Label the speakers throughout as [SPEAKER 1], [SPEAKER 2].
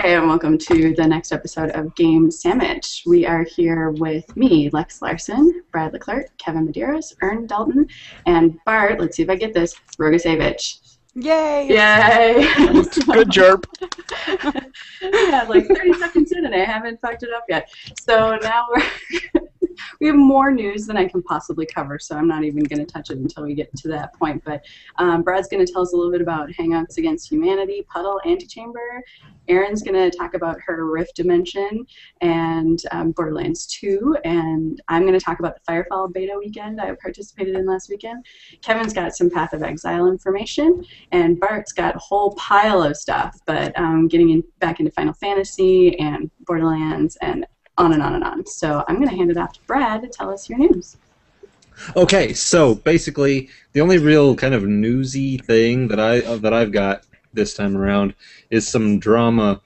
[SPEAKER 1] Hi, and welcome to the next episode of Game Sammich. We are here with me, Lex Larson, Brad Leclerc, Kevin Medeiros, Ern Dalton, and Bart, let's see if I get this, Rogasevich.
[SPEAKER 2] Yay!
[SPEAKER 1] Yay!
[SPEAKER 3] Good job.
[SPEAKER 1] Yeah, like 30 seconds in and I haven't fucked it up yet. So now we have more news than I can possibly cover, so I'm not even going to touch it until we get to that point. But Brad's going to tell us a little bit about Hangouts Against Humanity, Puddle, Antichamber. Erin's going to talk about her Rift Dimension and Borderlands 2. And I'm going to talk about the Firefall beta weekend I participated in last weekend. Kevin's got some Path of Exile information. And Bart's got a whole pile of stuff, but getting back into Final Fantasy and Borderlands and on and on and on. So I'm going to hand it off to Brad to tell us your news.
[SPEAKER 4] Okay, so basically the only real kind of newsy thing that I've got this time around is some drama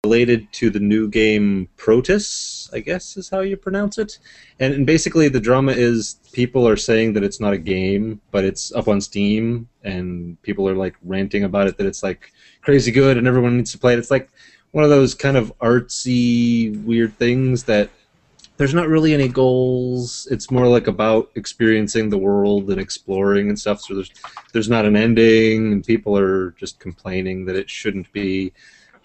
[SPEAKER 4] related to the new game Proteus, I guess is how you pronounce it. And basically the drama is people are saying that it's not a game, but it's up on Steam, and people are like ranting about it that it's like crazy good and everyone needs to play it. It's like one of those kind of artsy, weird things that there's not really any goals. It's more like about experiencing the world and exploring and stuff. So there's not an ending, and people are just complaining that it shouldn't be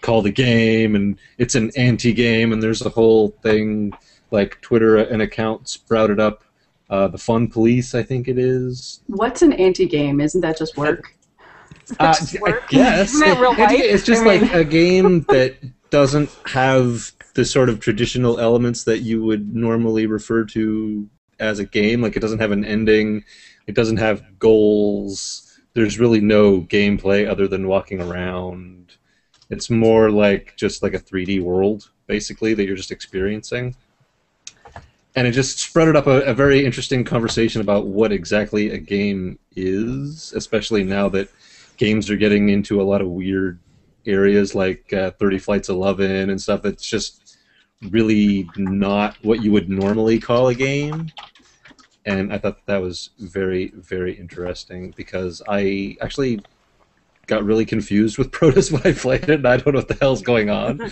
[SPEAKER 4] called a game, and it's an anti-game, and there's a whole thing like Twitter, an account sprouted up, the Fun Police, I think it is. What's
[SPEAKER 1] an anti-game? Isn't that just work?
[SPEAKER 4] Yes.
[SPEAKER 2] Isn't it real life?
[SPEAKER 4] It's just like a game that doesn't have the sort of traditional elements that you would normally refer to as a game. Like, it doesn't have an ending, it doesn't have goals, there's really no gameplay other than walking around. It's more like just like a 3D world, basically, that you're just experiencing. And it just spreaded up a very interesting conversation about what exactly a game is, especially now that games are getting into a lot of weird areas like 30 Flights of Lovin' and stuff. It's just really not what you would normally call a game. And I thought that was very, very interesting because I actually got really confused with Proteus when I played it, and I don't know what the hell's going on.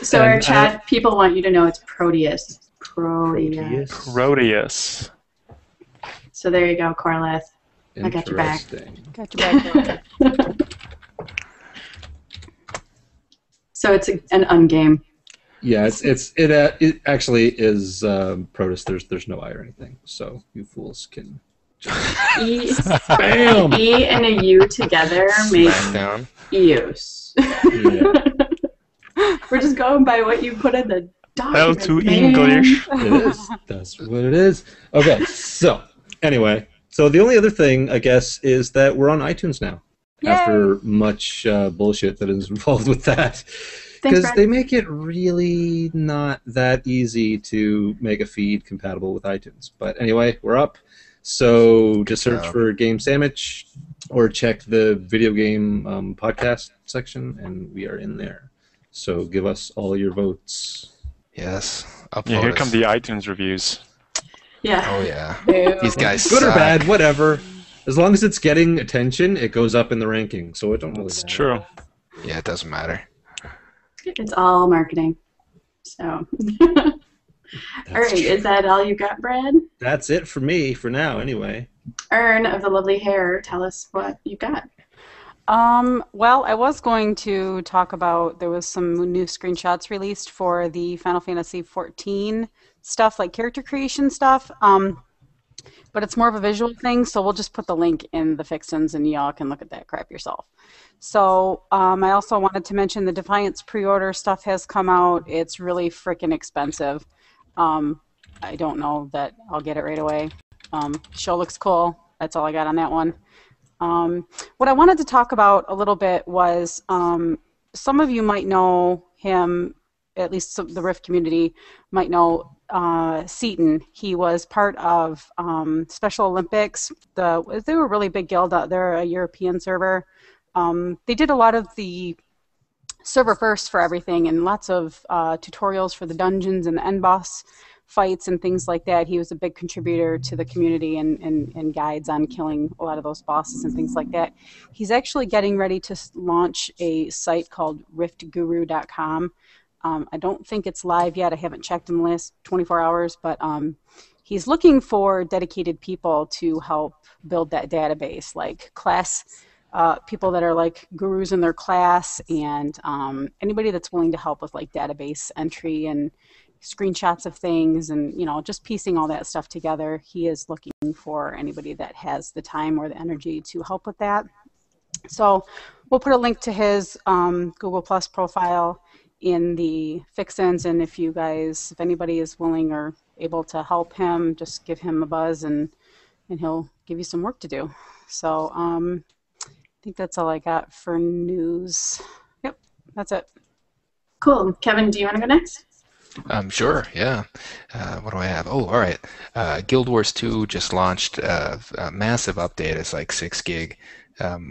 [SPEAKER 1] So our chat, people want you to know it's Proteus.
[SPEAKER 3] Proteus.
[SPEAKER 1] So there you go, Corleth. I got your back.
[SPEAKER 2] Got your back.
[SPEAKER 1] So it's an ungame.
[SPEAKER 4] Yeah, it actually is Proteus. There's no I or anything, so you fools can. Bam!
[SPEAKER 1] E and a U together make Eos.
[SPEAKER 4] Yeah.
[SPEAKER 1] We're just going by what you put in the document.
[SPEAKER 3] L2 English.
[SPEAKER 4] It is. That's what it is. Okay, so anyway, so the only other thing, I guess, is that we're on iTunes now.
[SPEAKER 2] Yay!
[SPEAKER 4] After much bullshit that is involved with that. Because they make it really not that easy to make a feed compatible with iTunes. But anyway, we're up. So just search for Game Sammich or check the video game podcast section, and we are in there. So give us all your votes.
[SPEAKER 5] Yes.
[SPEAKER 3] Yeah, here come the iTunes reviews.
[SPEAKER 1] Yeah.
[SPEAKER 5] Oh, yeah.
[SPEAKER 1] Ew.
[SPEAKER 5] These guys
[SPEAKER 4] Good
[SPEAKER 5] suck.
[SPEAKER 4] or bad, whatever. As long as it's getting attention, it goes up in the ranking. So it don't really
[SPEAKER 3] It's
[SPEAKER 4] matter.
[SPEAKER 3] true.
[SPEAKER 5] Yeah, it doesn't matter.
[SPEAKER 1] It's all marketing. So. All right, is that all you got, Brad?
[SPEAKER 4] That's it for me for now, anyway.
[SPEAKER 1] Ern of the lovely hair, tell us what you got.
[SPEAKER 2] Well, I was going to talk about, there was some new screenshots released for the Final Fantasy XIV stuff, like character creation stuff, but it's more of a visual thing, so we'll just put the link in the fixins and y'all can look at that crap yourself. So I also wanted to mention the Defiance pre-order stuff has come out. It's really freaking expensive. I don't know that I'll get it right away. Show looks cool. That's all I got on that one. What I wanted to talk about a little bit was some of you might know him, at least the Rift community might know Seaton. He was part of Special Olympics. They were a really big guild. They're a European server. They did a lot of the server first for everything and lots of tutorials for the dungeons and the end boss fights and things like that. He was a big contributor to the community and guides on killing a lot of those bosses and things like that. He's actually getting ready to launch a site called riftguru.com. I don't think it's live yet. I haven't checked in the last 24 hours, but he's looking for dedicated people to help build that database, like class people that are like gurus in their class, and anybody that's willing to help with like database entry and screenshots of things, and just piecing all that stuff together. He is looking for anybody that has the time or the energy to help with that. So we'll put a link to his Google Plus profile in the fixins, and if anybody is willing or able to help him, just give him a buzz and he'll give you some work to do. So I think that's all I got for news. Yep, that's it.
[SPEAKER 1] Cool. Kevin, do you want to go next?
[SPEAKER 5] Sure, yeah. What do I have? Oh, all right. Guild Wars 2 just launched a massive update. It's like 6 gig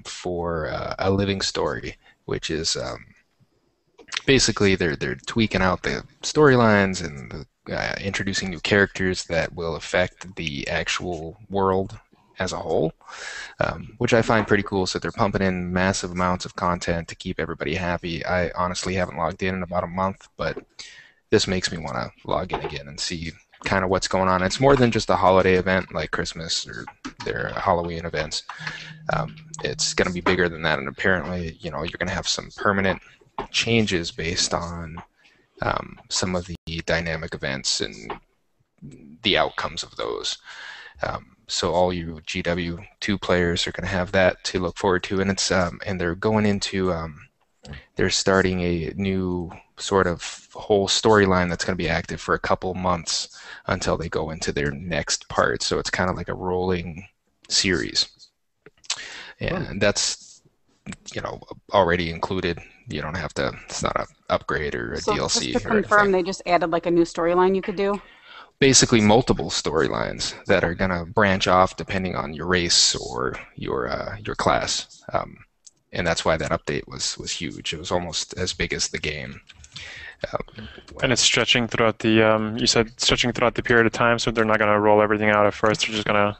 [SPEAKER 5] for a living story, which is basically they're tweaking out the storylines and introducing new characters that will affect the actual world as a whole, which I find pretty cool. So they're pumping in massive amounts of content to keep everybody happy. I honestly haven't logged in about a month, but this makes me want to log in again and see kind of what's going on. It's more than just a holiday event like Christmas or their Halloween events. It's going to be bigger than that, and apparently, you're going to have some permanent changes based on some of the dynamic events and the outcomes of those. So all you GW2 players are going to have that to look forward to, and it's and they're going into they're starting a new sort of whole storyline that's going to be active for a couple months until they go into their next part. So it's kind of like a rolling series, and that's already included. You don't have to. It's not an upgrade or a DLC.
[SPEAKER 2] Just to confirm, they just added like a new storyline you could do.
[SPEAKER 5] Basically, multiple storylines that are going to branch off depending on your race or your class, and that's why that update was huge. It was almost as big as the game.
[SPEAKER 3] And it's stretching throughout the. You said stretching throughout the period of time, so they're not going to roll everything out at first. They're just going to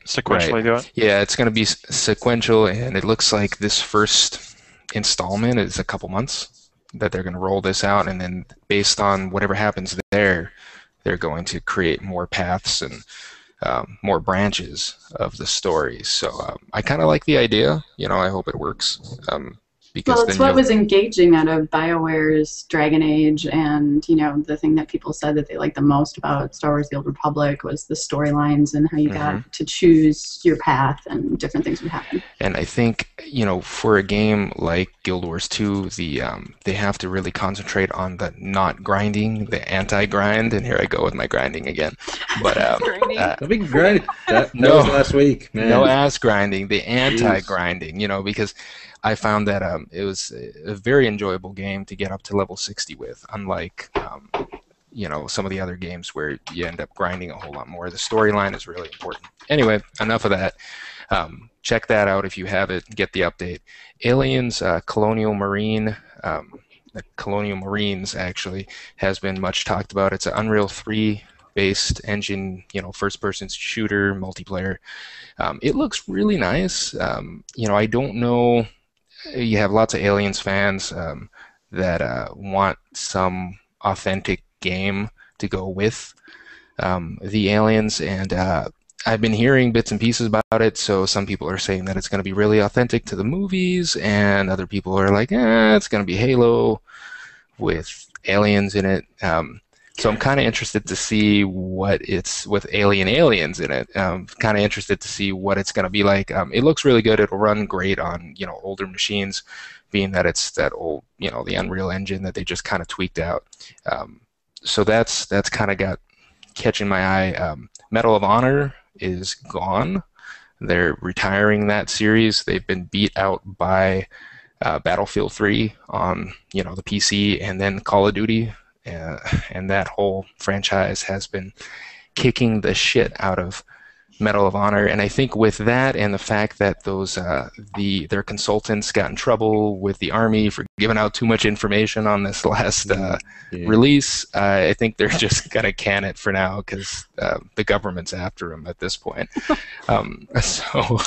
[SPEAKER 3] sequentially do it.
[SPEAKER 5] Yeah, it's going to be sequential, and it looks like this first installment is a couple months that they're going to roll this out, and then based on whatever happens there, they're going to create more paths and more branches of the story. So I kind of like the idea. I hope it works. Because
[SPEAKER 1] it's what was engaging out of BioWare's Dragon Age, and the thing that people said that they liked the most about Star Wars: The Old Republic was the storylines and how you got to choose your path and different things would happen.
[SPEAKER 5] And I think for a game like Guild Wars 2, they have to really concentrate on the not grinding, the anti-grind. And here I go with my grinding again. But
[SPEAKER 4] Don't be grinding. That was last week, man.
[SPEAKER 5] No ass grinding, the anti-grinding. Because I found that it was a very enjoyable game to get up to level 60 with, unlike some of the other games where you end up grinding a whole lot more. The storyline is really important. Anyway, enough of that. Check that out if you have it. Get the update. Aliens, Colonial Marine, the Colonial Marines actually has been much talked about. It's an Unreal 3 based engine, first-person shooter, multiplayer. It looks really nice. I don't know. You have lots of Aliens fans that want some authentic game to go with the Aliens, and I've been hearing bits and pieces about it. So some people are saying that it's going to be really authentic to the movies, and other people are like, it's going to be Halo with aliens in it. So I'm kind of interested to see what it's with aliens in it. Kind of interested to see what it's going to be like. It looks really good. It'll run great on older machines, being that it's that old the Unreal Engine that they just kind of tweaked out. So that's kind of got catching my eye. Medal of Honor is gone. They're retiring that series. They've been beat out by Battlefield 3 on the PC, and then Call of Duty. And that whole franchise has been kicking the shit out of Medal of Honor, and I think with that and the fact that those their consultants got in trouble with the Army for giving out too much information on this last release, I think they're just gonna can it for now because the government's after them at this point. So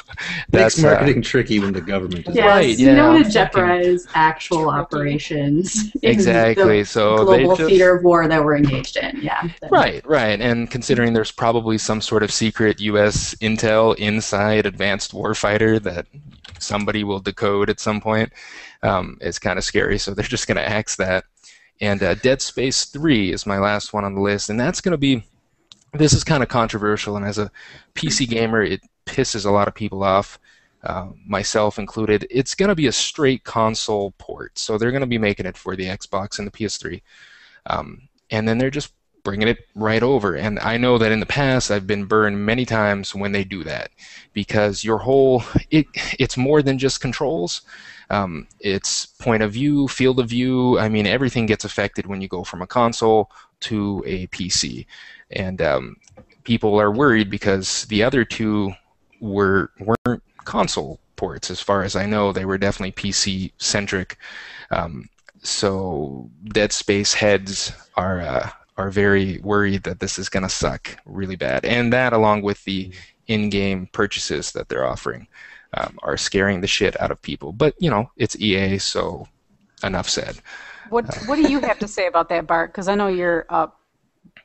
[SPEAKER 5] that's
[SPEAKER 4] makes marketing tricky when the government is
[SPEAKER 5] right.
[SPEAKER 1] You don't want to jeopardize actual operations.
[SPEAKER 5] Exactly.
[SPEAKER 1] In the
[SPEAKER 5] so
[SPEAKER 1] global theater of war that we're engaged in. Yeah.
[SPEAKER 5] Right. And considering there's probably some sort of secret U.S. intel inside Advanced Warfighter that somebody will decode at some point, it's kind of scary. So they're just going to axe that. And Dead Space 3 is my last one on the list, and that's going to be. This is kind of controversial, and as a PC gamer, it pisses a lot of people off, myself included. It's going to be a straight console port, so they're going to be making it for the Xbox and the PS3, and then they're just bringing it right over. And I know that in the past I've been burned many times when they do that, because your whole it's more than just controls. It's point of view, field of view. I mean, everything gets affected when you go from a console to a PC, and people are worried because the other two weren't console ports. As far as I know, they were definitely PC centric. So Dead Space heads are very worried that this is going to suck really bad, and that, along with the in-game purchases that they're offering, are scaring the shit out of people. But it's EA, so enough said.
[SPEAKER 2] What do you have to say about that, Bart? Because I know you're up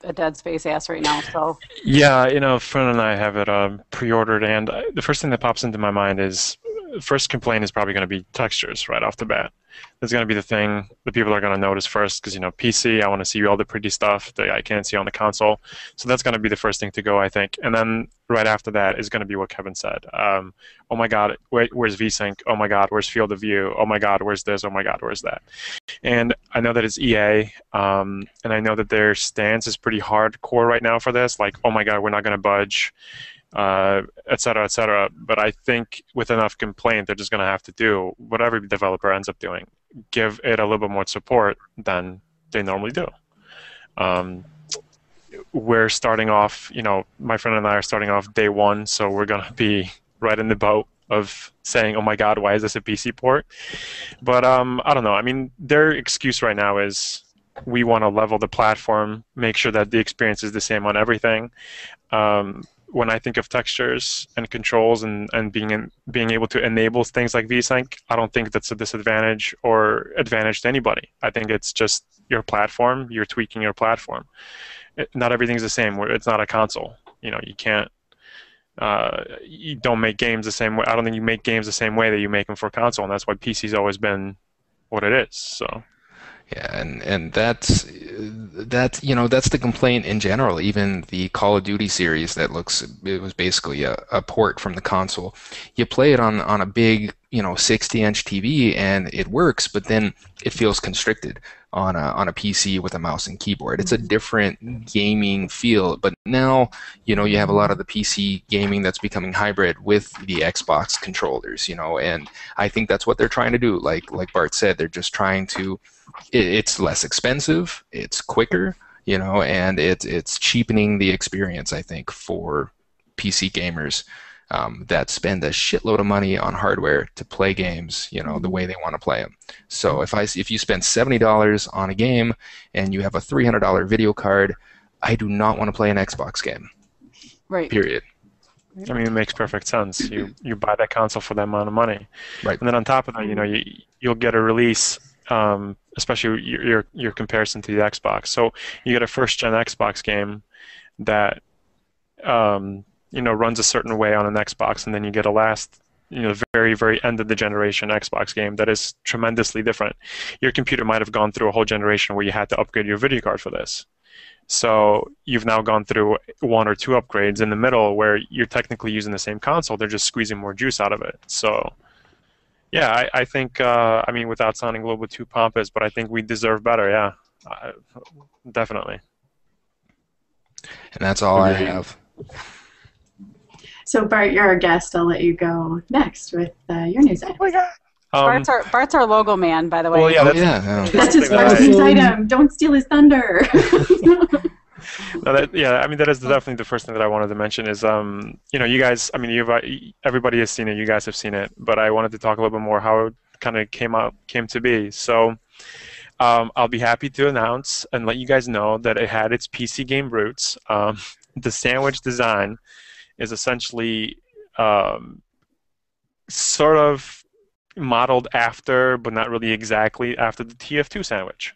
[SPEAKER 2] a Dead Space ass right now. So
[SPEAKER 3] yeah, a friend and I have it pre-ordered, and the first thing that pops into my mind is, first complaint is probably going to be textures right off the bat. That's going to be the thing that people are going to notice first, because PC, I want to see all the pretty stuff that I can't see on the console. So that's going to be the first thing to go, I think. And then right after that is going to be what Kevin said. Oh my God, where's VSync? Oh my God, where's field of view? Oh my God, where's this? Oh my God, where's that? And I know that it's EA, and I know that their stance is pretty hardcore right now for this. Like, oh my God, we're not going to budge. Et cetera, et cetera. But I think with enough complaint, they're just going to have to do what every developer ends up doing: give it a little bit more support than they normally do. We're starting off, my friend and I are starting off day one, so we're going to be right in the boat of saying, oh my God, why is this a PC port? But I don't know. I mean, their excuse right now is, we want to level the platform, make sure that the experience is the same on everything. When I think of textures and controls and being able to enable things like VSync, I don't think that's a disadvantage or advantage to anybody. I think it's just your platform. You're tweaking your platform. Not everything's the same. It's not a console. You can't. You don't make games the same way. I don't think you make games the same way that you make them for a console, and that's why PC's always been what it is. So.
[SPEAKER 5] Yeah, and that's the complaint in general. Even the Call of Duty series it was basically a port from the console. You play it on a big 60-inch TV and it works, but then it feels constricted on a PC with a mouse and keyboard. It's a different gaming feel. But now you have a lot of the PC gaming that's becoming hybrid with the Xbox controllers. And I think that's what they're trying to do. Like Bart said, they're just trying to. It's less expensive, it's quicker, and it's cheapening the experience, I think, for PC gamers that spend a shitload of money on hardware to play games, the way they want to play them. So if you spend $70 on a game and you have a $300 video card, I do not want to play an Xbox game.
[SPEAKER 2] Right.
[SPEAKER 5] Period.
[SPEAKER 3] I mean, it makes perfect sense. You buy that console for that amount of money,
[SPEAKER 5] right?
[SPEAKER 3] And then on top of that, you'll get a release. Especially your comparison to the Xbox. So you get a first-gen Xbox game that runs a certain way on an Xbox, and then you get a last, very, very end of the generation Xbox game that is tremendously different. Your computer might have gone through a whole generation where you had to upgrade your video card for this. So you've now gone through one or two upgrades in the middle where you're technically using the same console. They're just squeezing more juice out of it. So. Yeah, I think, without sounding a little bit too pompous, but I think we deserve better, yeah. Definitely.
[SPEAKER 5] And that's all I have.
[SPEAKER 1] So, Bart, you're our guest. I'll let you go next with your news item.
[SPEAKER 2] Bart's our logo man, by the way.
[SPEAKER 3] Well, yeah,
[SPEAKER 1] that's his news item. Don't steal his thunder.
[SPEAKER 3] No, I mean, that is definitely the first thing that I wanted to mention is, you guys, I mean, everybody has seen it, you guys have seen it, but I wanted to talk a little bit more how it kind of came to be. So, I'll be happy to announce and let you guys know that it had its PC game roots. The sandwich design is essentially sort of modeled after, but not really exactly after the TF2 sandwich.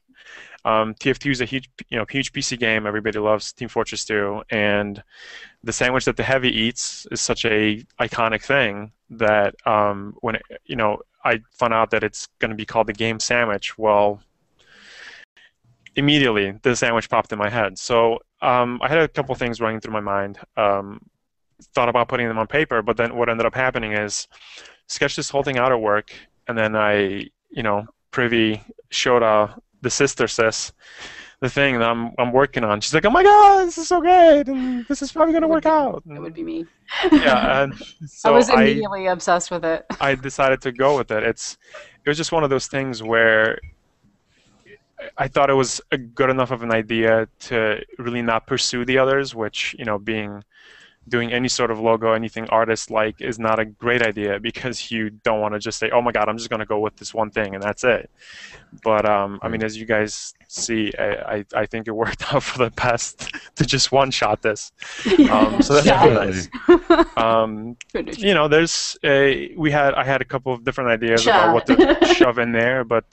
[SPEAKER 3] TF2 is a huge PC game. Everybody loves Team Fortress 2, and the sandwich that the Heavy eats is such a iconic thing that when I found out that it's going to be called the game sandwich, well, immediately the sandwich popped in my head. So I had a couple things running through my mind. Thought about putting them on paper, but then what ended up happening is sketched this whole thing out at work, and then I, privy showed the sister sis the thing that I'm working on. She's like, "Oh my God, this is so great, and this is probably going to work out."
[SPEAKER 2] It would be me.
[SPEAKER 3] Yeah, and so
[SPEAKER 2] I was immediately obsessed with it.
[SPEAKER 3] I decided to go with it. It was just one of those things where I thought it was a good enough of an idea to really not pursue the others, which, doing any sort of logo, anything artist-like is not a great idea because you don't want to just say, "Oh my God, I'm just going to go with this one thing," and that's it. But, I mean, as you guys see, I think it worked out for the best to just one-shot this. So that's nice. I had a couple of different ideas about what to shove in there, but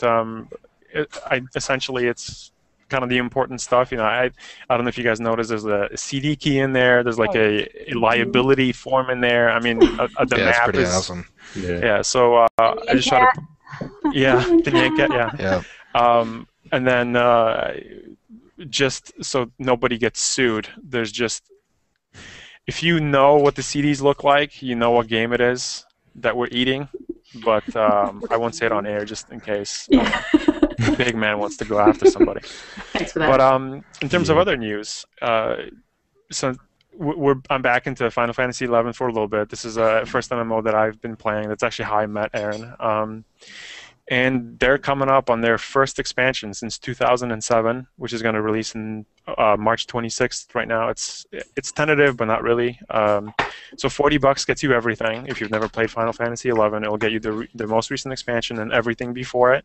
[SPEAKER 3] essentially it's kind of the important stuff. I don't know if you guys noticed there's a CD key in there. There's like a liability form in there. I mean, the
[SPEAKER 5] that's
[SPEAKER 3] map
[SPEAKER 5] pretty
[SPEAKER 3] is
[SPEAKER 5] awesome.
[SPEAKER 3] yeah. So I just try to the Yanket,
[SPEAKER 5] Yeah.
[SPEAKER 3] and then just so nobody gets sued, there's just, if you know what the CDs look like, you know what game it is that we're eating, but I won't say it on air just in case. Big man wants to go after somebody.
[SPEAKER 1] Thanks for that.
[SPEAKER 3] But in terms of other news, so I'm back into Final Fantasy XI for a little bit. This is a first MMO that I've been playing. That's actually how I met Aaron. And they're coming up on their first expansion since 2007, which is going to release in March 26th. Right now, it's tentative, but not really. So $40 gets you everything. If you've never played Final Fantasy XI, it will get you the most recent expansion and everything before it.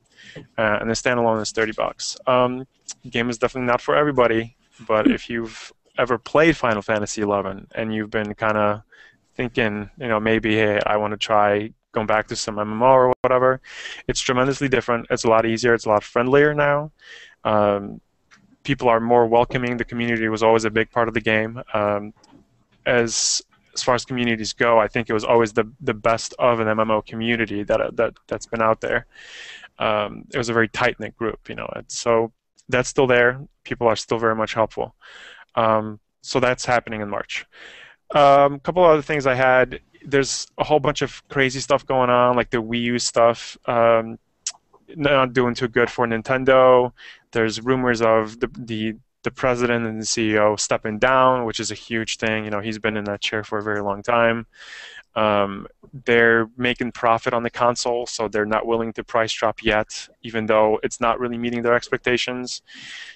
[SPEAKER 3] And the standalone is $30. Game is definitely not for everybody, but if you've ever played Final Fantasy XI and you've been kind of thinking, maybe, hey, I want to try going back to some MMO or whatever, it's tremendously different. It's a lot easier. It's a lot friendlier now. People are more welcoming. The community was always a big part of the game. As far as communities go, I think it was always the best of an MMO community that's been out there. It was a very tight-knit group, and so that's still there. People are still very much helpful. So that's happening in March. A couple of other things I had. There's a whole bunch of crazy stuff going on, like the Wii U stuff not doing too good for Nintendo. There's rumors of the president and the CEO stepping down, which is a huge thing. He's been in that chair for a very long time. They're making profit on the console, so they're not willing to price drop yet, even though it's not really meeting their expectations.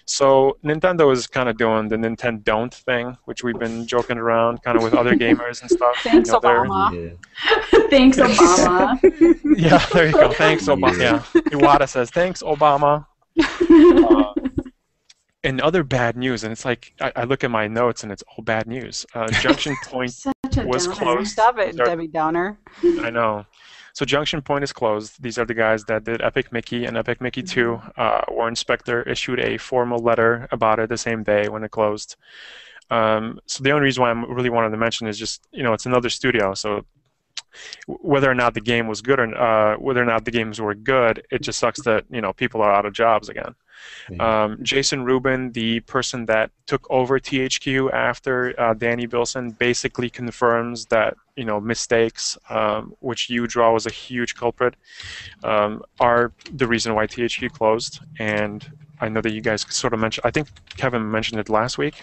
[SPEAKER 3] So Nintendo is kind of doing the Nintendo don't thing, which we've been joking around kind of with other gamers and stuff.
[SPEAKER 2] Thanks, Obama.
[SPEAKER 1] Thanks, Obama.
[SPEAKER 3] Yeah, there you go. Thanks, Obama. Yeah. Iwata says, "Thanks, Obama." And other bad news, and it's like I look at my notes and it's all bad news. Junction Point was closed.
[SPEAKER 2] Stop it, Debbie Downer.
[SPEAKER 3] I know. So Junction Point is closed. These are the guys that did Epic Mickey and Epic Mickey 2. Warren Spector issued a formal letter about it the same day when it closed. So the only reason why I really wanted to mention is just, it's another studio. So whether or not the game was good or whether or not the games were good, it just sucks that, people are out of jobs again. Jason Rubin, the person that took over THQ after Danny Bilson, basically confirms that mistakes, which UDraw was a huge culprit, are the reason why THQ closed. And I know that you guys sort of mentioned. I think Kevin mentioned it last week.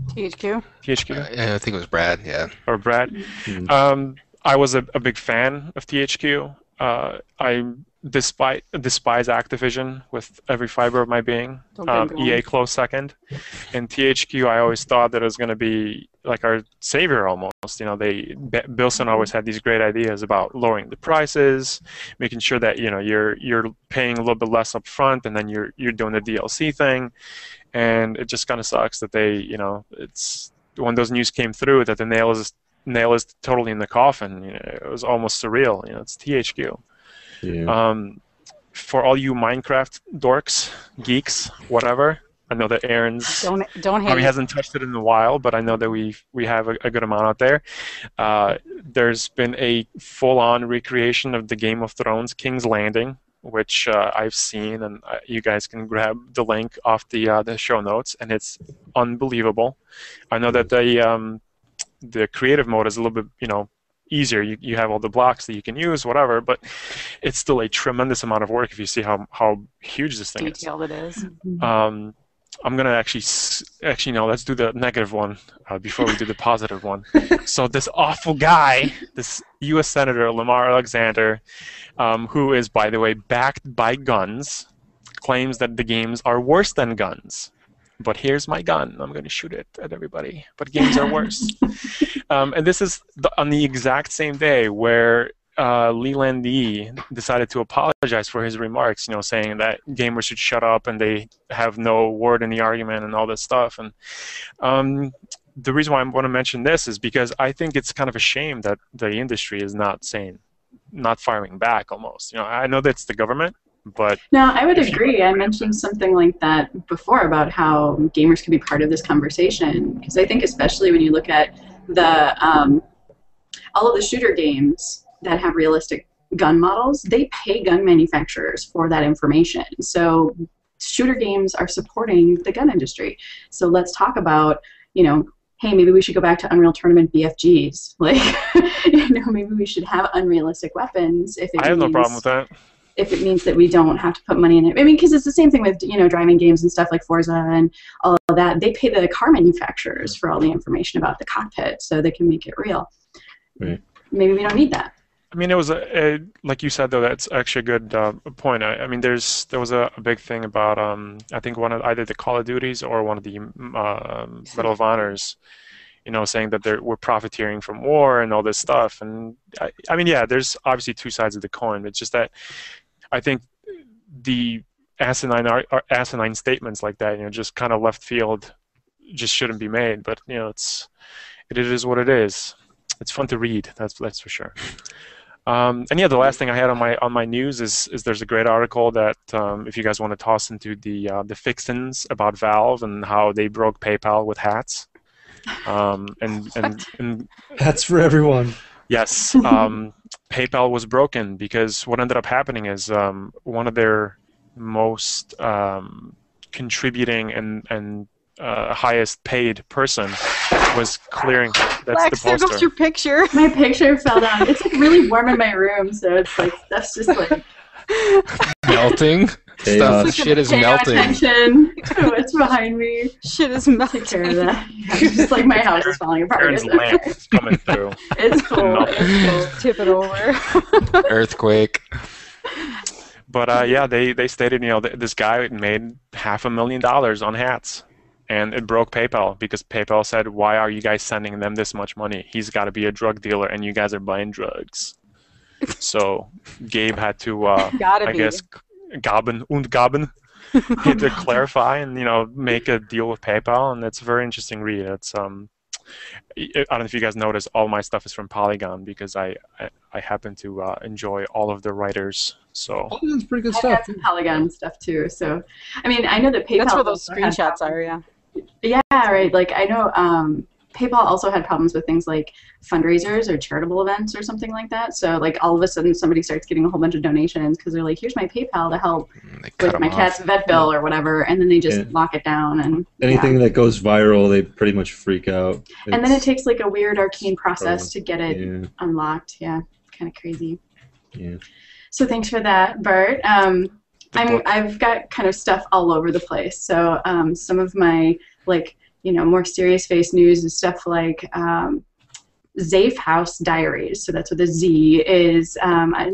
[SPEAKER 2] THQ.
[SPEAKER 5] Yeah, I think it was Brad. Yeah.
[SPEAKER 3] Or Brad. I was a big fan of THQ. I despise Activision with every fiber of my being. EA close second, and THQ. I always thought that it was going to be like our savior almost. You know, Bilson always had these great ideas about lowering the prices, making sure that you're paying a little bit less up front, and then you're doing the DLC thing. And it just kind of sucks that it's when those news came through that the nail is totally in the coffin. It was almost surreal. It's THQ.
[SPEAKER 4] Yeah.
[SPEAKER 3] For all you Minecraft dorks, geeks, whatever, I know that Aaron's
[SPEAKER 2] don't hate.
[SPEAKER 3] Probably hasn't touched it in a while, but I know that we have a good amount out there. There's been a full-on recreation of the Game of Thrones King's Landing, which I've seen, and you guys can grab the link off the show notes, and it's unbelievable. I know that the creative mode is a little bit easier. You have all the blocks that you can use, whatever, but it's still a tremendous amount of work if you see how huge this thing is.
[SPEAKER 2] Detailed it is.
[SPEAKER 3] I'm gonna actually no. Let's do the negative one before we do the positive one. So this awful guy, this U.S. Senator Lamar Alexander, who is, by the way, backed by guns, claims that the games are worse than guns. But here's my gun. I'm going to shoot it at everybody. But games are worse. And this is on the exact same day where Leland Yee decided to apologize for his remarks, saying that gamers should shut up and they have no word in the argument and all this stuff. And the reason why I want to mention this is because I think it's kind of a shame that the industry is not firing back almost. I know that's the government. But
[SPEAKER 1] no, I would agree. I mentioned something like that before about how gamers can be part of this conversation, because I think especially when you look at the all of the shooter games that have realistic gun models, they pay gun manufacturers for that information. So shooter games are supporting the gun industry. So let's talk about, hey, maybe we should go back to Unreal Tournament BFGs. Maybe we should have unrealistic weapons.
[SPEAKER 3] I have no problem with that.
[SPEAKER 1] If it means that we don't have to put money in it. I mean, because it's the same thing with, driving games and stuff like Forza and all of that. They pay the car manufacturers for all the information about the cockpit so they can make it real.
[SPEAKER 4] Right.
[SPEAKER 1] Maybe we don't need that.
[SPEAKER 3] I mean, it was like you said, though, that's actually a good point. I mean, there was a big thing about, I think one of either the Call of Duties or one of the Medal of Honors, saying that we're profiteering from war and all this stuff. And I mean, yeah, there's obviously two sides of the coin. It's just that I think the asinine statements like that, just kind of left field, just shouldn't be made. But it is what it is. It's fun to read. That's for sure. And yeah, the last thing I had on my news is there's a great article that if you guys want to toss into the fixins about Valve and how they broke PayPal with hats. And
[SPEAKER 4] hats for everyone.
[SPEAKER 3] Yes, PayPal was broken because what ended up happening is one of their most contributing and highest paid person was clearing. That's
[SPEAKER 2] Lex,
[SPEAKER 3] the poster.
[SPEAKER 2] there goes your picture.
[SPEAKER 1] My picture fell down. It's really warm in my room, so it's like that's just like
[SPEAKER 5] melting. Shit is melting.
[SPEAKER 1] Attention to what's behind me.
[SPEAKER 2] Shit is melting.
[SPEAKER 1] Take care of that. Yeah, it's just like my house is falling apart.
[SPEAKER 3] Aaron's lamp is coming through.
[SPEAKER 1] It's cool. It's cool.
[SPEAKER 2] Tip it over.
[SPEAKER 5] Earthquake.
[SPEAKER 3] But yeah, they stated, this guy made $500,000 on hats, and it broke PayPal because PayPal said, "Why are you guys sending them this much money? He's got to be a drug dealer, and you guys are buying drugs." So Gabe had to, I guess, gaben, he had to clarify and make a deal with PayPal, and it's a very interesting read. It's I don't know if you guys noticed, all my stuff is from Polygon because I happen to enjoy all of the writers. So
[SPEAKER 4] Polygon's pretty good
[SPEAKER 1] I've
[SPEAKER 4] stuff.
[SPEAKER 1] got some Polygon stuff too. So I mean, I know that PayPal.
[SPEAKER 2] That's where those
[SPEAKER 1] also had
[SPEAKER 2] screenshots are. Yeah.
[SPEAKER 1] Yeah, right. Like I know PayPal also had problems with things like fundraisers or charitable events or something like that. So like all of a sudden somebody starts getting a whole bunch of donations because they're like, here's my PayPal to help with my cat's vet bill or whatever, and then they just lock it down. And
[SPEAKER 4] anything that goes viral, they pretty much freak out.
[SPEAKER 1] And then it takes like a weird arcane process to get it unlocked. Yeah, kind of crazy.
[SPEAKER 4] Yeah.
[SPEAKER 1] So thanks for that, Bart. I've got kind of stuff all over the place. So some of my more serious face news is stuff like Zafe House Diaries, so that's what the Z is,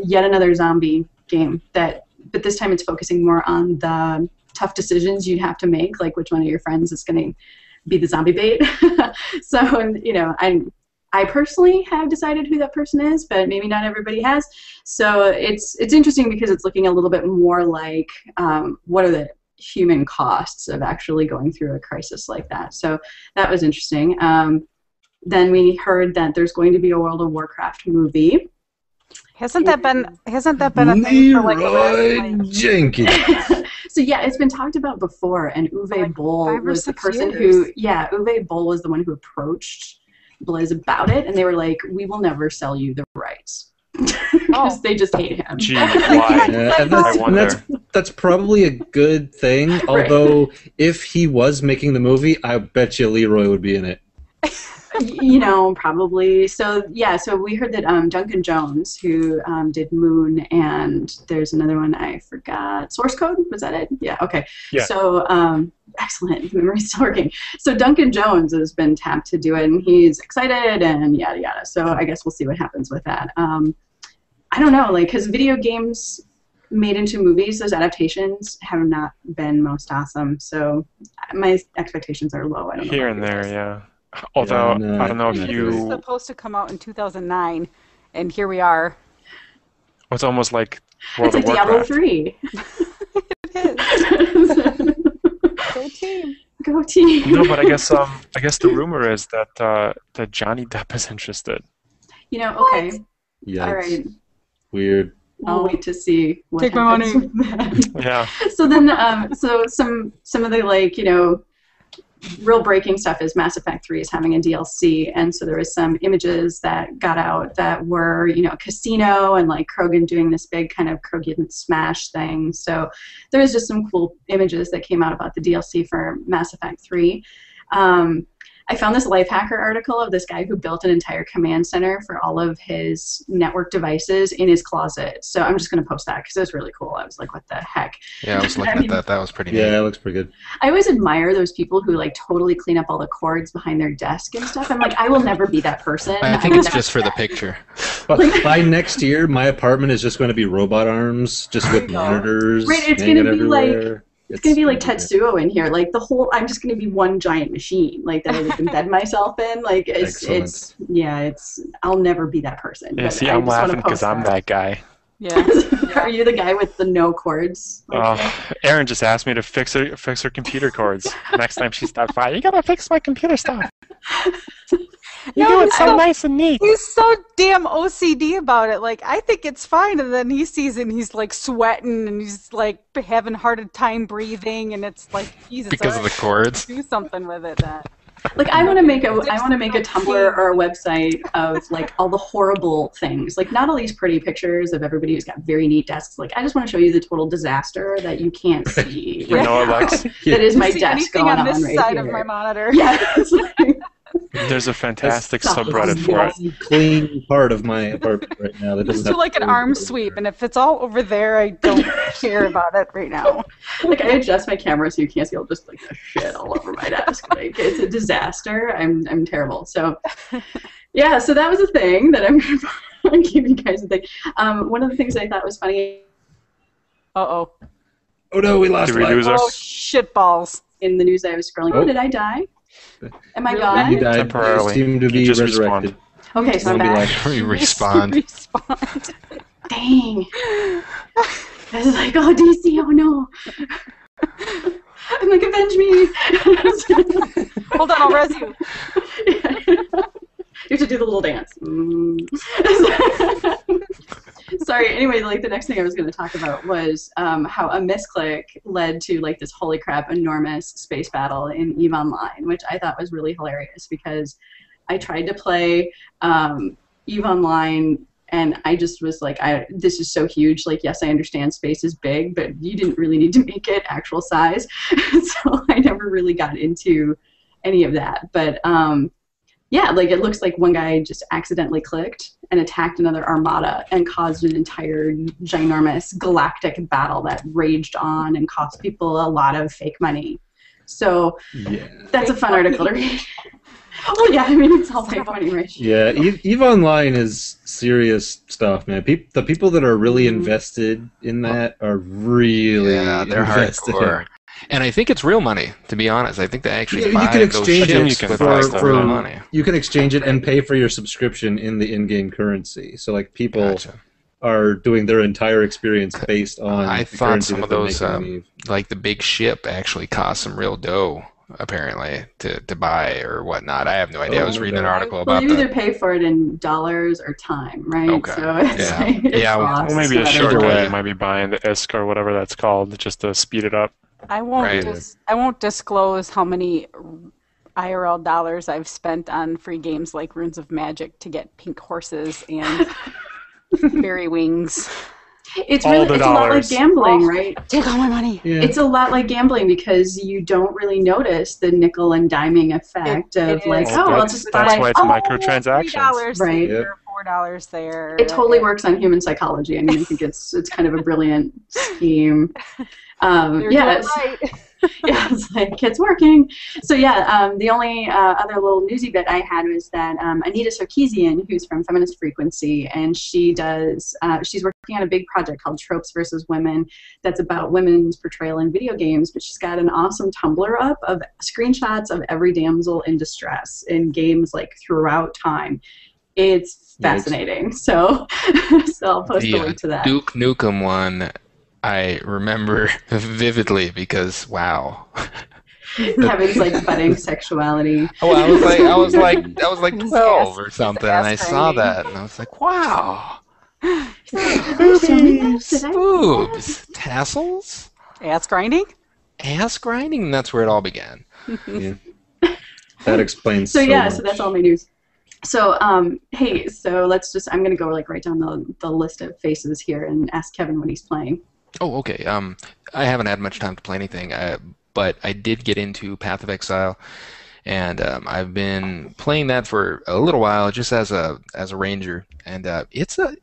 [SPEAKER 1] yet another zombie game but this time it's focusing more on the tough decisions you'd have to make, like which one of your friends is going to be the zombie bait. So, you know, I personally have decided who that person is, but maybe not everybody has. So it's interesting because it's looking a little bit more like what are the human costs of actually going through a crisis like that. So that was interesting. Then we heard that there's going to be a World of Warcraft movie.
[SPEAKER 2] Hasn't that been a thing for like the last,
[SPEAKER 4] Jenkins.
[SPEAKER 1] So yeah, it's been talked about before, and Uwe Boll
[SPEAKER 2] 5 or
[SPEAKER 1] was the
[SPEAKER 2] 6
[SPEAKER 1] person
[SPEAKER 2] years.
[SPEAKER 1] Uwe Boll was the one who approached Blizz about it, and they were like, we will never sell you the rights. Because they just hate him.
[SPEAKER 3] Gee, why?
[SPEAKER 4] And
[SPEAKER 3] I wonder.
[SPEAKER 4] that's probably a good thing. Although, if he was making the movie, I bet you Leroy would be in it.
[SPEAKER 1] You know, probably. So yeah, so we heard that Duncan Jones, who did Moon, and there's another one I forgot. Source Code, was that it? Yeah. Okay.
[SPEAKER 3] Yeah.
[SPEAKER 1] So excellent, memory's still working. So Duncan Jones has been tapped to do it, and he's excited, and yada yada. So I guess we'll see what happens with that. I don't know, like, because video games made into movies, those adaptations have not been most awesome. So my expectations are low. I don't know.
[SPEAKER 3] Here and there, yeah. Although,
[SPEAKER 4] no,
[SPEAKER 3] I don't know if
[SPEAKER 4] not
[SPEAKER 2] it was
[SPEAKER 3] you...
[SPEAKER 2] supposed to come out in 2009, and here we are.
[SPEAKER 3] It's almost like World
[SPEAKER 1] It's
[SPEAKER 3] of
[SPEAKER 1] like Diablo
[SPEAKER 3] Warcraft.
[SPEAKER 1] 3.
[SPEAKER 2] Go team.
[SPEAKER 1] Go team.
[SPEAKER 3] No, but I guess the rumor is that Johnny Depp is interested.
[SPEAKER 1] You know, okay.
[SPEAKER 4] Yeah.
[SPEAKER 1] All right.
[SPEAKER 4] Weird.
[SPEAKER 1] I'll wait to see what
[SPEAKER 2] Take my
[SPEAKER 1] happens
[SPEAKER 2] money.
[SPEAKER 1] with that.
[SPEAKER 3] Yeah.
[SPEAKER 1] So then, so some of the, like, you know, real breaking stuff is Mass Effect 3 is having a DLC, and so there was some images that got out that were, you know, a casino and like Krogan doing this big kind of Krogan smash thing. So there was just some cool images that came out about the DLC for Mass Effect 3. I found this Lifehacker article of this guy who built an entire command center for all of his network devices in his closet. So I'm just going to post that because it was really cool. I was like, what the heck?
[SPEAKER 5] Yeah, I was looking at that. That was pretty neat.
[SPEAKER 4] Yeah, it looks pretty good.
[SPEAKER 1] I always admire those people who like totally clean up all the cords behind their desk and stuff. I'm like, I will never be that person.
[SPEAKER 5] I think
[SPEAKER 1] will
[SPEAKER 5] it's
[SPEAKER 1] never
[SPEAKER 5] just
[SPEAKER 1] do
[SPEAKER 5] for the
[SPEAKER 1] that.
[SPEAKER 5] picture.
[SPEAKER 4] But by next year, my apartment is just going to be robot arms, just with monitors.
[SPEAKER 1] Right, it's
[SPEAKER 4] hanging
[SPEAKER 1] gonna be like-
[SPEAKER 4] everywhere.
[SPEAKER 1] It's going to be like Tetsuo in here. Like the whole, I'm just going to be one giant machine, like that I embed myself in. Like I'll never be that person.
[SPEAKER 3] Yeah,
[SPEAKER 1] but
[SPEAKER 3] see,
[SPEAKER 1] I
[SPEAKER 3] I'm
[SPEAKER 1] just wanna
[SPEAKER 3] laughing because
[SPEAKER 1] post
[SPEAKER 3] I'm that guy.
[SPEAKER 2] Yeah.
[SPEAKER 1] Are you the guy with the no cords?
[SPEAKER 3] Erin just asked me to fix her computer cords. Next time she stops by, you gotta fix my computer stuff. You do it so nice and neat.
[SPEAKER 2] He's so damn OCD about it. Like, I think it's fine, and then he sees it, and he's like sweating, and he's like having a hard time breathing, and it's like, Jesus,
[SPEAKER 5] Because of the cords.
[SPEAKER 2] do something with it.
[SPEAKER 1] Like I want to make a Tumblr or a website of like all the horrible things. Like not all these pretty pictures of everybody who's got very neat desks. Like I just want to show you the total disaster that you can't see.
[SPEAKER 3] You know, Lex,
[SPEAKER 1] That is my
[SPEAKER 2] See
[SPEAKER 1] desk
[SPEAKER 2] anything
[SPEAKER 1] going
[SPEAKER 2] on this
[SPEAKER 1] right
[SPEAKER 2] side
[SPEAKER 1] here.
[SPEAKER 2] of my monitor.
[SPEAKER 1] Yeah, it's like,
[SPEAKER 3] there's a fantastic
[SPEAKER 1] That's
[SPEAKER 3] subreddit for it.
[SPEAKER 4] It's the clean part of my apartment right now. That
[SPEAKER 2] Just
[SPEAKER 4] doesn't
[SPEAKER 2] do like an arm sweep, and if it's all over there, I don't care about it right now.
[SPEAKER 1] like I adjust my camera so you can't see all just like the shit all over my desk. Like it's a disaster. I'm terrible. So yeah, so that was a thing that I'm gonna give you guys a thing. One of the things I thought was funny
[SPEAKER 2] Uh-oh.
[SPEAKER 4] Oh no, we lost
[SPEAKER 3] Did we
[SPEAKER 4] life.
[SPEAKER 3] lose our...
[SPEAKER 2] Oh, shit balls.
[SPEAKER 1] in the news I was scrolling. Oh, did I die? Am I
[SPEAKER 2] Really?
[SPEAKER 1] gone?
[SPEAKER 4] He died.
[SPEAKER 3] Temporarily.
[SPEAKER 4] He seemed to
[SPEAKER 3] He
[SPEAKER 4] be
[SPEAKER 3] just
[SPEAKER 4] resurrected.
[SPEAKER 1] Okay, so I'm
[SPEAKER 4] Zombie
[SPEAKER 1] back.
[SPEAKER 4] life.
[SPEAKER 5] We respawned.
[SPEAKER 2] Respawn.
[SPEAKER 1] Dang. I was like, oh, DC, oh no. I'm like, avenge me.
[SPEAKER 2] Hold on, I'll res you.
[SPEAKER 1] You have to do the little dance. Sorry, anyway, like the next thing I was going to talk about was how a misclick led to like this holy crap enormous space battle in EVE Online, which I thought was really hilarious because I tried to play EVE Online and I just was like, this is so huge. Like, yes, I understand space is big, but you didn't really need to make it actual size. So I never really got into any of that. But yeah, like it looks like one guy just accidentally clicked and attacked another armada and caused an entire ginormous galactic battle that raged on and cost people a lot of fake money. So
[SPEAKER 4] Yeah.
[SPEAKER 1] that's a fun article to read. Oh yeah, I mean it's all fake money, right?
[SPEAKER 4] Yeah, EVE Online is serious stuff, man. The people that are really invested in that are really
[SPEAKER 5] they're
[SPEAKER 4] invested.
[SPEAKER 5] hardcore. And I think it's real money, to be honest. I think they actually
[SPEAKER 4] You
[SPEAKER 5] buy
[SPEAKER 4] can
[SPEAKER 5] those
[SPEAKER 4] exchange
[SPEAKER 5] ships
[SPEAKER 3] You can
[SPEAKER 5] with
[SPEAKER 3] buy
[SPEAKER 5] real
[SPEAKER 3] stuff,
[SPEAKER 5] real
[SPEAKER 3] yeah.
[SPEAKER 5] money.
[SPEAKER 4] You can exchange it and pay for your subscription in the in-game currency. So like people
[SPEAKER 5] Gotcha.
[SPEAKER 4] are doing their entire experience based on
[SPEAKER 5] I
[SPEAKER 4] the
[SPEAKER 5] thought
[SPEAKER 4] currency
[SPEAKER 5] some
[SPEAKER 4] that
[SPEAKER 5] of
[SPEAKER 4] they're
[SPEAKER 5] those,
[SPEAKER 4] making in EVE.
[SPEAKER 5] like the big ship, actually cost some real dough, apparently, to buy or whatnot. I have no idea. I was reading an article
[SPEAKER 1] Well,
[SPEAKER 5] about
[SPEAKER 1] you either
[SPEAKER 5] that.
[SPEAKER 1] pay for it in dollars or time, right?
[SPEAKER 5] Okay.
[SPEAKER 1] So it's
[SPEAKER 5] Yeah.
[SPEAKER 1] like it
[SPEAKER 5] Yeah, well,
[SPEAKER 1] costs
[SPEAKER 3] Well, maybe a
[SPEAKER 1] whatever.
[SPEAKER 3] shortcut.
[SPEAKER 5] way.
[SPEAKER 3] You might be buying the ISK or whatever that's called just to speed it up.
[SPEAKER 2] I won't
[SPEAKER 5] Right.
[SPEAKER 2] I won't disclose how many IRL dollars I've spent on free games like Runes of Magic to get pink horses and fairy wings.
[SPEAKER 1] It's
[SPEAKER 3] All
[SPEAKER 1] really
[SPEAKER 3] the
[SPEAKER 1] it's a lot like
[SPEAKER 3] dollars.
[SPEAKER 1] gambling, right?
[SPEAKER 2] Take all my money.
[SPEAKER 4] Yeah.
[SPEAKER 1] It's a lot like gambling because you don't really notice the nickel and diming effect
[SPEAKER 2] It
[SPEAKER 1] of
[SPEAKER 2] is.
[SPEAKER 1] like,
[SPEAKER 3] Well,
[SPEAKER 1] oh, I'll
[SPEAKER 3] that's-
[SPEAKER 1] just
[SPEAKER 3] that's
[SPEAKER 1] buy.
[SPEAKER 3] why it's
[SPEAKER 1] Oh,
[SPEAKER 3] microtransactions.
[SPEAKER 2] $3
[SPEAKER 1] Right.
[SPEAKER 2] here, $4 there.
[SPEAKER 1] it totally works on human psychology. I mean, I think it's kind of a brilliant scheme.
[SPEAKER 2] They're
[SPEAKER 1] Yeah,
[SPEAKER 2] doing
[SPEAKER 1] it's-
[SPEAKER 2] right.
[SPEAKER 1] yeah, it's like it's working. So yeah, the only other little newsy bit I had was that Anita Sarkeesian, who's from Feminist Frequency, and she's working on a big project called Tropes versus Women that's about women's portrayal in video games, but she's got an awesome Tumblr up of screenshots of every damsel in distress in games like throughout time. It's fascinating. So I'll post a link to that.
[SPEAKER 5] Duke Nukem one, I remember vividly because wow.
[SPEAKER 1] Kevin's like budding sexuality.
[SPEAKER 5] Oh, I was like 12 or something, and I
[SPEAKER 2] ass
[SPEAKER 5] saw
[SPEAKER 2] grinding.
[SPEAKER 5] that, and I was like, wow,
[SPEAKER 1] Boobs.
[SPEAKER 5] boobs, tassels,
[SPEAKER 2] Ass grinding?
[SPEAKER 5] ass grinding. And that's where it all began.
[SPEAKER 4] Yeah. That explains
[SPEAKER 1] So yeah,
[SPEAKER 4] much.
[SPEAKER 1] so that's all my news. So hey, so I'm gonna go like right down the list of faces here and ask Kevin what he's playing.
[SPEAKER 5] Oh, okay. I haven't had much time to play anything, but I did get into Path of Exile, and I've been playing that for a little while, just as a ranger, and it's a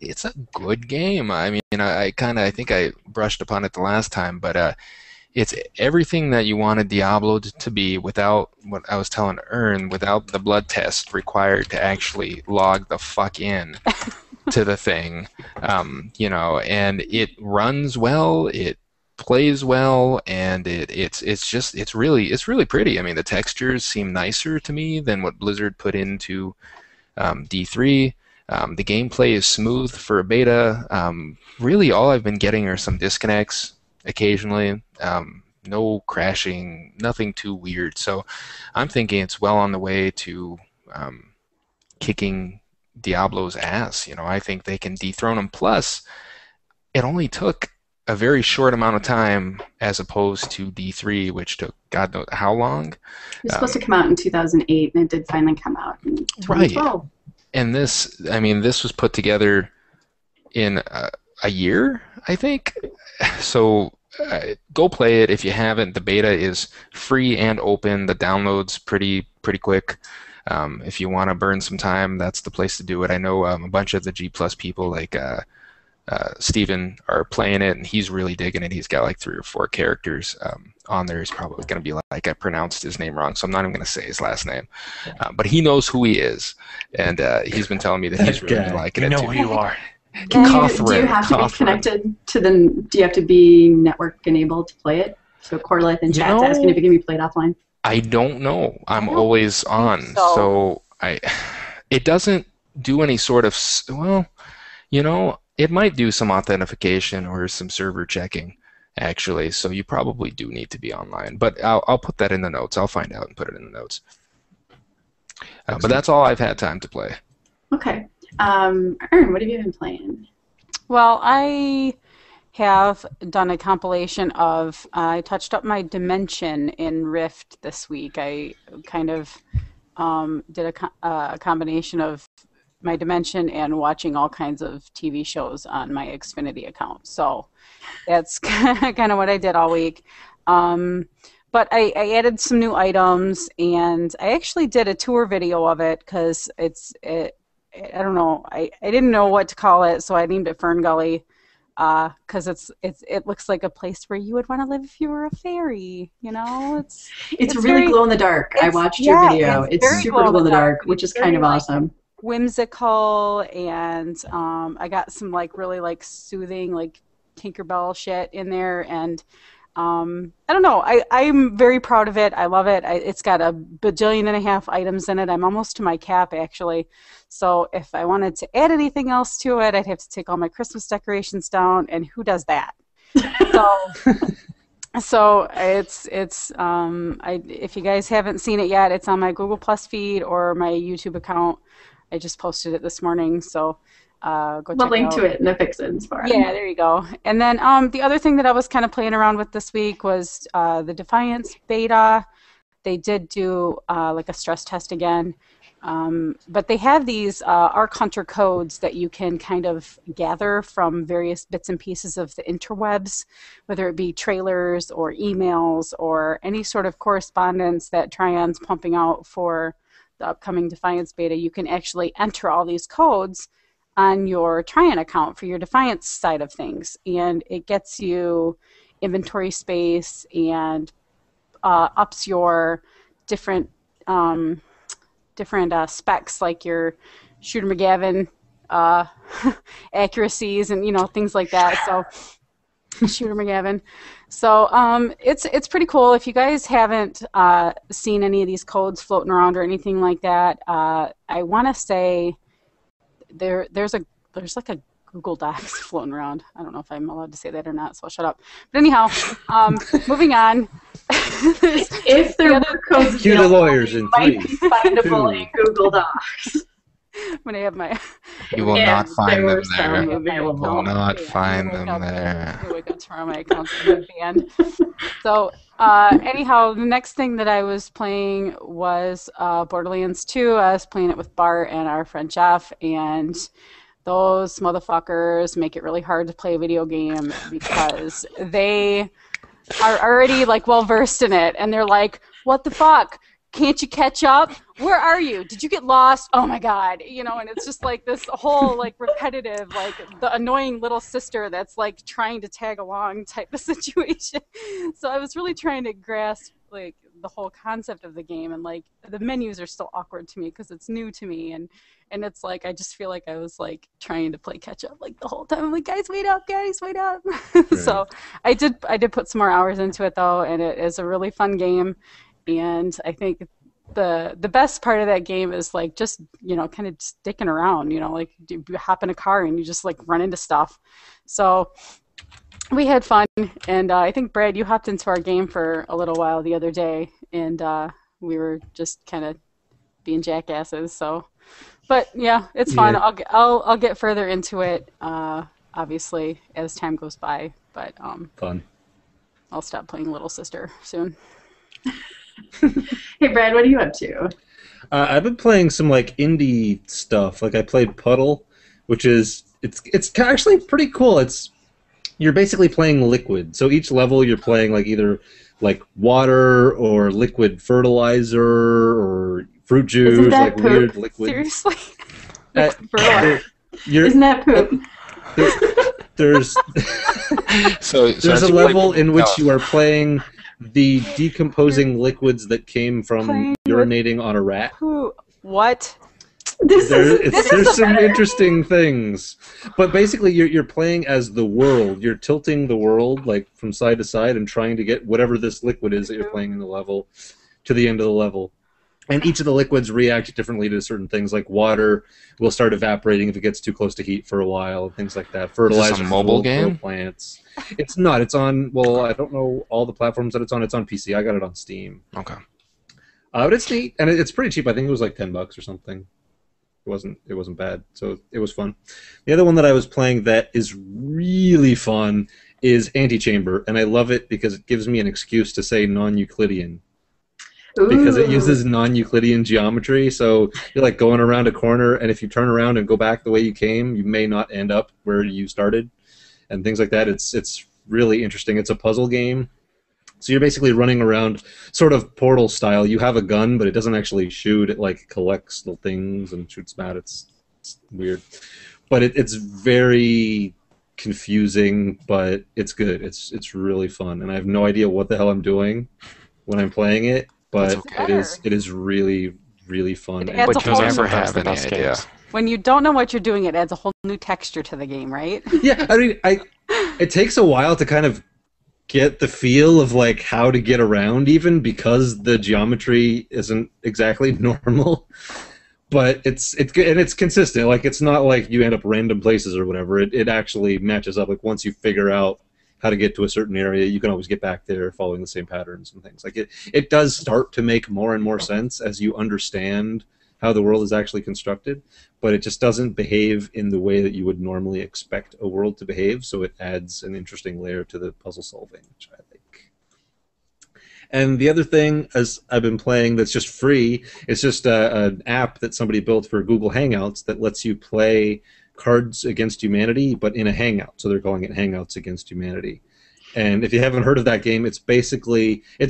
[SPEAKER 5] good game. I mean, I think I brushed upon it the last time, but it's everything that you wanted Diablo to be without what I was telling Ern, without the blood test required to actually log the fuck in to the thing, and it runs well, it plays well, and it's really pretty. I mean, the textures seem nicer to me than what Blizzard put into D3. The gameplay is smooth for a beta. Really, all I've been getting are some disconnects occasionally. No crashing, nothing too weird. So I'm thinking it's well on the way to kicking Diablo's ass. I think they can dethrone him. Plus, it only took a very short amount of time as opposed to D3, which took God knows how long.
[SPEAKER 1] It was supposed to come out in 2008, and it did finally come out in 2012.
[SPEAKER 5] And this was put together in a year, I think. So go play it if you haven't. The beta is free and open. The download's pretty quick. If you want to burn some time, that's the place to do it. I know a bunch of the G+ people, like Steven, are playing it, and he's really digging it. He's got like 3 or 4 characters on there. He's probably going to be like, I pronounced his name wrong, so I'm not even going to say his last name. But he knows who he is, and he's been telling me that he's really liking it too.
[SPEAKER 3] You know who you are.
[SPEAKER 1] Do you have to be
[SPEAKER 5] Catherine.
[SPEAKER 1] connected to do you have to be network enabled to play it? So Corlith in chat's asking if it can be played offline.
[SPEAKER 5] I don't know. I'm always on, so it doesn't do any sort of, it might do some authentication or some server checking, actually. So you probably do need to be online. But I'll put that in the notes. I'll find out and put it in the notes. But that's all I've had time to play.
[SPEAKER 1] Okay. Ern, what have you been playing?
[SPEAKER 2] Well, I have done a compilation of, I touched up my Dimension in Rift this week. I kind of did a combination of my Dimension and watching all kinds of TV shows on my Xfinity account. So that's kind of what I did all week. But I added some new items, and I actually did a tour video of it because I don't know, I didn't know what to call it, so I named it Fern Gully. because it looks like a place where you would want to live if you were a fairy. You know,
[SPEAKER 1] it's really glow in the dark. I watched your video. It's super glow in the dark, which is kind of awesome.
[SPEAKER 2] Whimsical, and I got some like really like soothing like Tinkerbell shit in there, and I don't know. I'm very proud of it. I love it. It's got a bajillion and a half items in it. I'm almost to my cap, actually. So if I wanted to add anything else to it, I'd have to take all my Christmas decorations down, and who does that? So it's if you guys haven't seen it yet, it's on my Google Plus feed or my YouTube account. I just posted it this morning, so go check it out.
[SPEAKER 1] We'll link to it in the fixins for it.
[SPEAKER 2] Yeah, there you go. And then the other thing that I was kind of playing around with this week was the Defiance Beta. They did do like a stress test again, but they have these Arc Hunter codes that you can kind of gather from various bits and pieces of the interwebs, whether it be trailers or emails or any sort of correspondence that Trion's pumping out for the upcoming Defiance Beta. You can actually enter all these codes on your Trion account for your Defiance side of things, and it gets you inventory space and ups your different specs, like your Shooter McGavin accuracies and things like that. So Shooter McGavin. So it's pretty cool. If you guys haven't seen any of these codes floating around or anything like that, I want to say there's like a Google Docs floating around. I don't know if I'm allowed to say that or not, so I'll shut up. But anyhow, moving on.
[SPEAKER 1] If there were codes,
[SPEAKER 4] cue the lawyers in
[SPEAKER 1] might
[SPEAKER 4] 3,
[SPEAKER 1] be findable in Google Docs.
[SPEAKER 2] When I have my...
[SPEAKER 5] You will not find them there.
[SPEAKER 1] You
[SPEAKER 5] will not find them there.
[SPEAKER 2] I wake up tomorrow, my account's going to be banned. So, anyhow, the next thing that I was playing was Borderlands 2. I was playing it with Bart and our friend Jeff, and those motherfuckers make it really hard to play a video game because they are already like well versed in it, and they're like, "What the fuck? Can't you catch up? Where are you? Did you get lost? Oh my god!" And it's just like this whole like repetitive, like the annoying little sister that's like trying to tag along type of situation. So I was really trying to grasp like the whole concept of the game, and like the menus are still awkward to me because it's new to me, and it's like I just feel like I was like trying to play catch up like the whole time. I'm like, guys, wait up! Right. So I did put some more hours into it though, and it is a really fun game. And I think the best part of that game is like just kind of sticking around. Like you hop in a car and you just like run into stuff. So we had fun, and I think Brad, you hopped into our game for a little while the other day, and we were just kind of being jackasses. So, but yeah, it's fun. Yeah. I'll get further into it obviously as time goes by. But
[SPEAKER 4] fun.
[SPEAKER 2] I'll stop playing Little Sister soon.
[SPEAKER 1] Hey Brad, what are you up to?
[SPEAKER 4] I've been playing some like indie stuff. Like I played Puddle, which is it's actually pretty cool. You're basically playing liquid. So each level you're playing like either like water or liquid fertilizer or fruit juice,
[SPEAKER 1] Isn't that
[SPEAKER 4] like
[SPEAKER 1] poop?
[SPEAKER 4] weird liquid.
[SPEAKER 2] Seriously?
[SPEAKER 1] Isn't that poop?
[SPEAKER 4] There's there's a level in which you are playing the decomposing liquids that came from urinating on a rat.
[SPEAKER 2] What?
[SPEAKER 4] There's some interesting things, but basically you're playing as the world. You're tilting the world like from side to side and trying to get whatever this liquid is that you're playing in the level to the end of the level. And each of the liquids react differently to certain things. Like water will start evaporating if it gets too close to heat for a while, and things like that. Fertilizer.
[SPEAKER 5] Is this a mobile game?
[SPEAKER 4] Plants. It's not. It's on. Well, I don't know all the platforms that it's on. It's on PC. I got it on Steam.
[SPEAKER 5] Okay.
[SPEAKER 4] But it's neat, and it's pretty cheap. I think it was like $10 or something. It wasn't bad, so it was fun. The other one that I was playing that is really fun is Antichamber, and I love it because it gives me an excuse to say non-Euclidean. Because it uses non-Euclidean geometry, so you're like going around a corner, and if you turn around and go back the way you came, you may not end up where you started, and things like that. It's really interesting. It's a puzzle game, so you're basically running around sort of Portal style. You have a gun, but it doesn't actually shoot. It like collects little things and shoots them out. It's weird, but it's very confusing, but it's good. It's really fun, and I have no idea what the hell I'm doing when I'm playing it, but it is really really fun.
[SPEAKER 2] It adds
[SPEAKER 3] But
[SPEAKER 2] a
[SPEAKER 3] those
[SPEAKER 2] whole
[SPEAKER 3] are
[SPEAKER 5] never
[SPEAKER 3] sometimes
[SPEAKER 5] have
[SPEAKER 3] the
[SPEAKER 5] any
[SPEAKER 3] best
[SPEAKER 5] idea.
[SPEAKER 3] games.
[SPEAKER 2] When you don't know what you're doing, it adds a whole new texture to the game, right?
[SPEAKER 4] Yeah, I mean, it takes a while to kind of get the feel of like how to get around, even because the geometry isn't exactly normal. But it's good and it's consistent. Like it's not like you end up random places or whatever. It actually matches up. Like once you figure out how to get to a certain area, you can always get back there following the same patterns and things. Like it does start to make more and more sense as you understand how the world is actually constructed, but it just doesn't behave in the way that you would normally expect a world to behave, so it adds an interesting layer to the puzzle solving, which I like. And the other thing, as I've been playing that's just free, it's just an app that somebody built for Google Hangouts that lets you play Cards Against Humanity, but in a Hangout, so they're calling it Hangouts Against Humanity. And if you haven't heard of that game, it's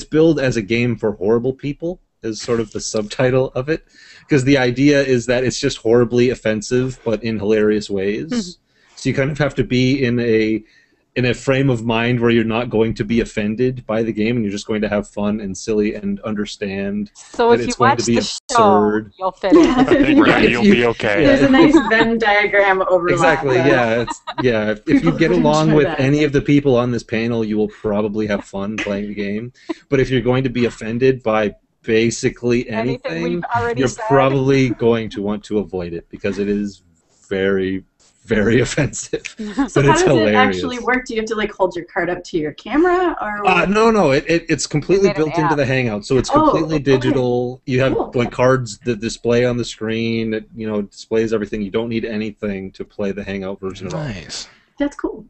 [SPEAKER 4] billed as a game for horrible people, is sort of the subtitle of it, because the idea is that it's just horribly offensive, but in hilarious ways. So you kind of have to be in a frame of mind where you're not going to be offended by the game, and you're just going to have fun and silly and understand
[SPEAKER 2] So
[SPEAKER 4] that
[SPEAKER 2] if you
[SPEAKER 4] it's going
[SPEAKER 2] watch
[SPEAKER 4] to be
[SPEAKER 2] the
[SPEAKER 4] absurd.
[SPEAKER 2] show, you'll fit in.
[SPEAKER 3] I think
[SPEAKER 4] Right,
[SPEAKER 3] you'll be okay.
[SPEAKER 1] There's a nice Venn diagram overlap.
[SPEAKER 4] Exactly.
[SPEAKER 1] there.
[SPEAKER 4] Yeah. If you
[SPEAKER 1] People
[SPEAKER 4] get
[SPEAKER 1] would
[SPEAKER 4] along
[SPEAKER 1] enjoy
[SPEAKER 4] with
[SPEAKER 1] that.
[SPEAKER 4] any of the people on this panel, you will probably have fun playing the game. But if you're going to be offended by basically
[SPEAKER 2] Anything
[SPEAKER 4] anything,
[SPEAKER 2] we've already
[SPEAKER 4] you're
[SPEAKER 2] said.
[SPEAKER 4] probably going to want to avoid it because it is very, very offensive.
[SPEAKER 1] So
[SPEAKER 4] But
[SPEAKER 1] how
[SPEAKER 4] it's
[SPEAKER 1] does
[SPEAKER 4] hilarious.
[SPEAKER 1] it actually work? Do you have to like hold your card up to your camera, or
[SPEAKER 4] No. It's completely
[SPEAKER 2] made an
[SPEAKER 4] built into
[SPEAKER 2] app.
[SPEAKER 4] the Hangout, so it's
[SPEAKER 1] Oh,
[SPEAKER 4] completely
[SPEAKER 1] okay.
[SPEAKER 4] digital. You have
[SPEAKER 1] Cool.
[SPEAKER 4] like cards that display on the screen. It displays everything. You don't need anything to play the Hangout version at all.
[SPEAKER 5] Nice.
[SPEAKER 1] that's cool?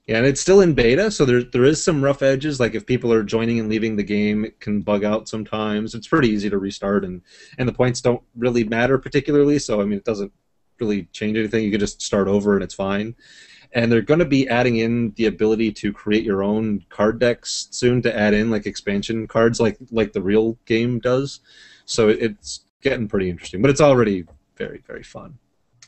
[SPEAKER 4] Yeah, and it's still in beta, so there is some rough edges. Like if people are joining and leaving the game, it can bug out sometimes. It's pretty easy to restart, and the points don't really matter particularly. So I mean, it doesn't really change anything. You can just start over, and it's fine. And they're going to be adding in the ability to create your own card decks soon to add in like expansion cards, like the real game does. So it's getting pretty interesting, but it's already very, very fun.